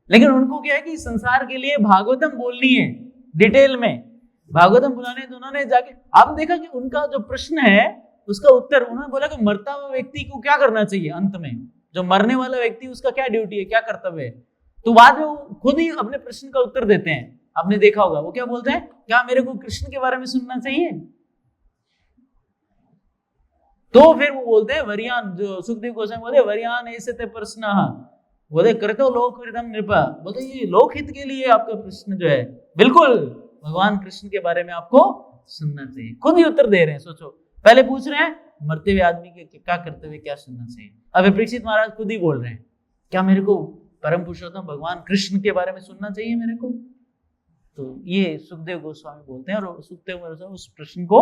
S1: लेकिन उनको क्या है कि संसार के लिए भागवतम बोलनी है, डिटेल में भागवतम बुलाने, तो उन्होंने जाके आपने देखा कि उनका जो प्रश्न है उसका उत्तर उन्होंने बोला कि मरता हुआ व्यक्ति को क्या करना चाहिए, अंत में जो मरने वाला व्यक्ति उसका क्या ड्यूटी है, क्या कर्तव्य है। तो बाद में वो खुद ही अपने प्रश्न का उत्तर देते हैं। आपने देखा होगा वो क्या बोलते हैं, क्या मेरे को कृष्ण के बारे में सुनना चाहिए। तो फिर वो बोलते हैं वरियान, जो सुखदेव गोस्वामी बोलते हैं वरियान ऐसे ते प्रश्न बोले करतो लोकहितम नृपा, बोलते ये लोकहित के लिए आपका प्रश्न जो है, बिल्कुल भगवान कृष्ण के बारे में आपको सुनना चाहिए। खुद ही उत्तर दे रहे हैं, सोचो, पहले पूछ रहे हैं मरते हुए आदमी के क्या कर्तव्य, क्या सुनना चाहिए। अब परीक्षित महाराज खुद ही बोल रहे हैं क्या मेरे को परम पुरुषोत्तम भगवान कृष्ण के बारे में सुनना चाहिए मेरे को। तो ये सुखदेव गोस्वामी बोलते हैं, और सुखदेव गोस्वामी उस प्रश्न को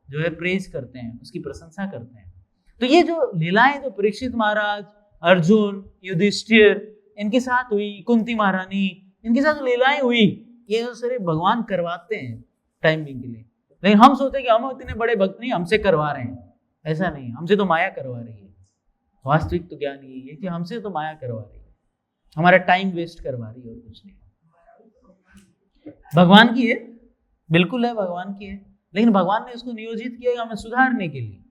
S1: जो है प्रेज करते हैं, उसकी प्रशंसा करते हैं। तो ये जो लीलाएं जो परीक्षित महाराज, अर्जुन, युधिष्ठिर इनके साथ हुई, कुंती महारानी इनके साथ लीलाएं हुई, ये जो सारे भगवान करवाते हैं टाइमिंग के लिए। लेकिन हम सोचते हैं कि हम इतने बड़े भक्त नहीं, हमसे करवा रहे हैं। ऐसा नहीं, हमसे तो माया करवा रही है। वास्तविक तो ज्ञान यही है कि हमसे तो माया करवा रही है, हमारा टाइम वेस्ट करवा रही है और कुछ नहीं। भगवान की है, बिल्कुल है भगवान की है, लेकिन भगवान ने उसको नियोजित किया हमें सुधारने के लिए।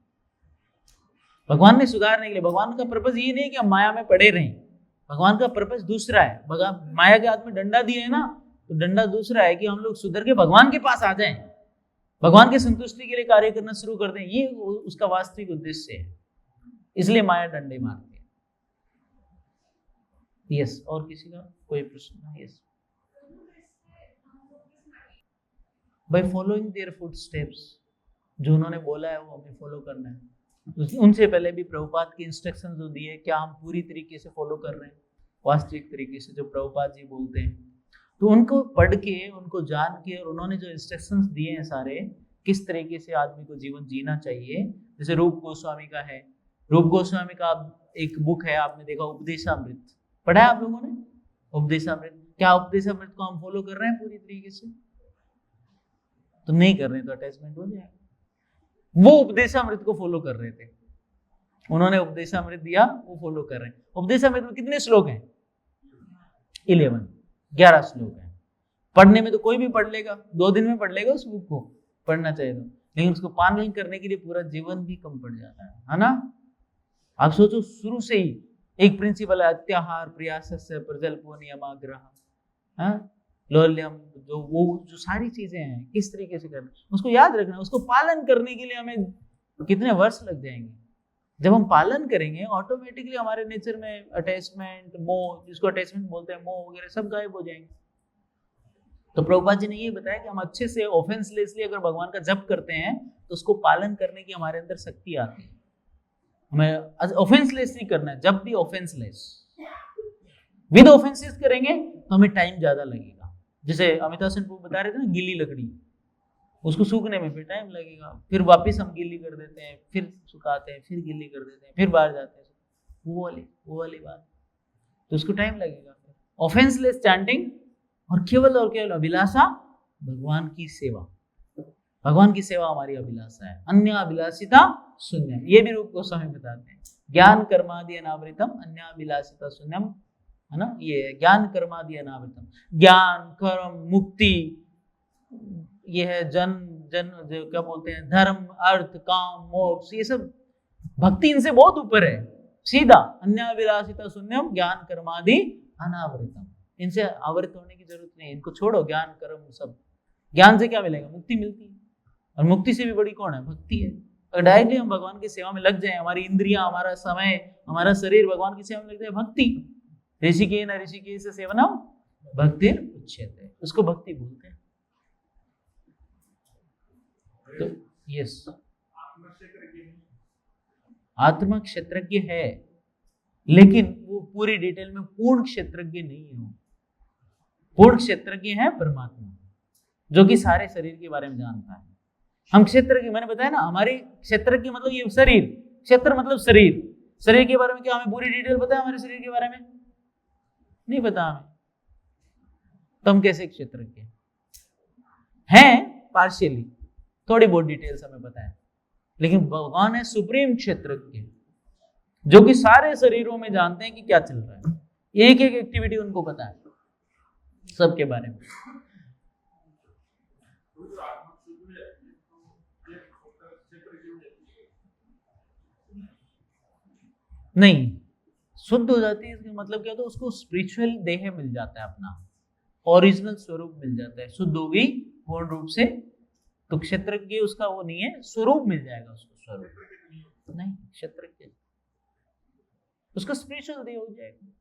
S1: भगवान ने सुधारने के लिए, भगवान का पर्पस ये नहीं कि हम माया में पड़े रहें, भगवान का पर्पस दूसरा है। भगवान माया के हाथ में डंडा दिए है ना, तो डंडा दूसरा है कि हम लोग सुधर के भगवान के पास आ जाएं, भगवान की संतुष्टि के लिए कार्य करना शुरू कर दें। ये उसका वास्तविक उद्देश्य है, इसलिए माया डंडे मारती है। यस, और किसी का कोई प्रश्न? Yes, by following their footsteps, जो उन्होंने बोला है वो हमें फॉलो करना है। उनसे पहले भी प्रभुपाद की इंस्ट्रक्शन जो दिए, क्या हम पूरी तरीके से फॉलो कर रहे हैं वास्तविक तरीके से, जो प्रभुपाद जी बोलते हैं। तो उनको पढ़ के, उनको जान के, और उन्होंने जो इंस्ट्रक्शंस दिए हैं सारे, किस तरीके से आदमी को जीवन जीना चाहिए। जैसे रूप गोस्वामी का है, रूप गोस्वामी का एक बुक है, आपने देखा उपदेशामृत, पढ़ा है आप लोगों ने उपदेशामृत? क्या उपदेशामृत को हम फॉलो कर रहे हैं पूरी तरीके से? तो नहीं कर रहे तो अटैचमेंट हो जाएगा। वो उपदेशामृत को फॉलो कर रहे थे, उन्होंने उपदेशामृत दिया, वो फॉलो कर रहे हैं। उपदेशामृत में कितने श्लोक हैं? 11 श्लोक हैं। पढ़ने में तो कोई भी पढ़ लेगा, 2 दिन में पढ़ लेगा उस बुक को, पढ़ना चाहिए तो, लेकिन उसको पालन करने के लिए पूरा जीवन भी कम पड़ जाता है ना। आप सोचो, शुरू से ही एक प्रिंसिपल है, अत्याहार प्रयासस्य प्रजल्पो नियमाग्रह, लोल्यम, जो सारी चीजें हैं किस तरीके से करना, उसको याद रखना। उसको पालन करने के लिए हमें कितने वर्ष लग जाएंगे। जब हम पालन करेंगे, ऑटोमेटिकली हमारे नेचर में अटैचमेंट, मोह, जिसको अटैचमेंट बोलते हैं, मोह वगैरह सब गायब हो जाएंगे। तो प्रभुपाद जी ने ये बताया कि हम अच्छे से ऑफेंसलेसली अगर भगवान का जप करते हैं तो उसको पालन करने की हमारे अंदर शक्ति आती है। हमें ऑफेंसलेसली करना है, जब भी ऑफेंसलेस। विद ऑफेंसेस करेंगे तो हमें टाइम ज्यादा लगेगा। जैसे अमिताभ सेन बता रहे थे ना, गीली लकड़ी, उसको सूखने में फिर टाइम लगेगा, फिर वापस हम गीली कर देते हैं, फिर सुखाते हैं, फिर गीली कर देते हैं, फिर बाहर जाते हैं, वो वाली बात, तो उसको टाइम लगेगा। ऑफेंसलेस चैंटिंग और केवल अभिलाषा भगवान की सेवा। भगवान की सेवा हमारी अभिलाषा है। अन्य अभिलाषिता शून्यम, ये भी रूप गोस्वामी बताते हैं। ज्ञान कर्मादि अनावृतम अन्य अभिलाषिता शून्यम, है ना। ये ज्ञान कर्मादि अनावृतम, ज्ञान, कर्म, मुक्ति, ये है जन जो क्या बोलते हैं, धर्म, अर्थ, काम, मोक्ष, ये सब भक्ति इनसे बहुत ऊपर है। सीधा अन्याभिलाषिता शून्यम ज्ञान कर्मादि अनावृतम, इनसे आवृत होने की जरूरत नहीं है। इनको छोड़ो, ज्ञान कर्म सब। ज्ञान से क्या मिलेगा? मुक्ति मिलती है, और मुक्ति से भी बड़ी कौन है? भक्ति है। अगर डायरेक्टली हम भगवान की सेवा में लग जाए, हमारी इंद्रियां, हमारा समय, हमारा शरीर भगवान की सेवा में लग जाए, भक्ति। ऋषिकेन ऋषिकेश सेवनम भक्तिर उच्यते, उसको भक्ति बोलते हैं। तो यस, आत्मा क्षेत्रज्ञ है, लेकिन वो पूरी डिटेल में पूर्ण क्षेत्रज्ञ नहीं है। पूर्ण क्षेत्रज्ञ है परमात्मा, जो कि सारे शरीर के बारे में जानता है। हम क्षेत्रज्ञ, मैंने बताया ना, हमारे क्षेत्रज्ञ मतलब ये शरीर, क्षेत्र मतलब शरीर, शरीर के बारे में क्या हमें पूरी डिटेल पता है? हमारे शरीर के बारे में नहीं पता हमें, तो हम कैसे क्षेत्रज्ञ हैं? पार्शियली, थोड़ी बहुत डिटेल्स हमें पता है, लेकिन भगवान है सुप्रीम क्षेत्रज्ञ, जो कि सारे शरीरों में जानते हैं कि क्या चल रहा है, एक एक एक्टिविटी उनको पता है सबके बारे में। नहीं, शुद्ध हो जाती है इसका मतलब क्या? तो उसको स्पिरिचुअल देह मिल जाता है, अपना ओरिजिनल स्वरूप मिल जाता है, शुद्ध हो गई पूर्ण रूप से। तो क्षेत्रज्ञ उसका वो नहीं है, स्वरूप मिल जाएगा उसको, स्वरूप नहीं क्षेत्रज्ञ, उसका स्पिरिचुअल देह हो जाएगा।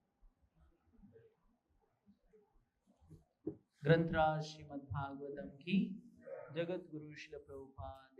S1: ग्रंथराज श्रीमद् भागवतम की जगत गुरु श्रील प्रभुपाद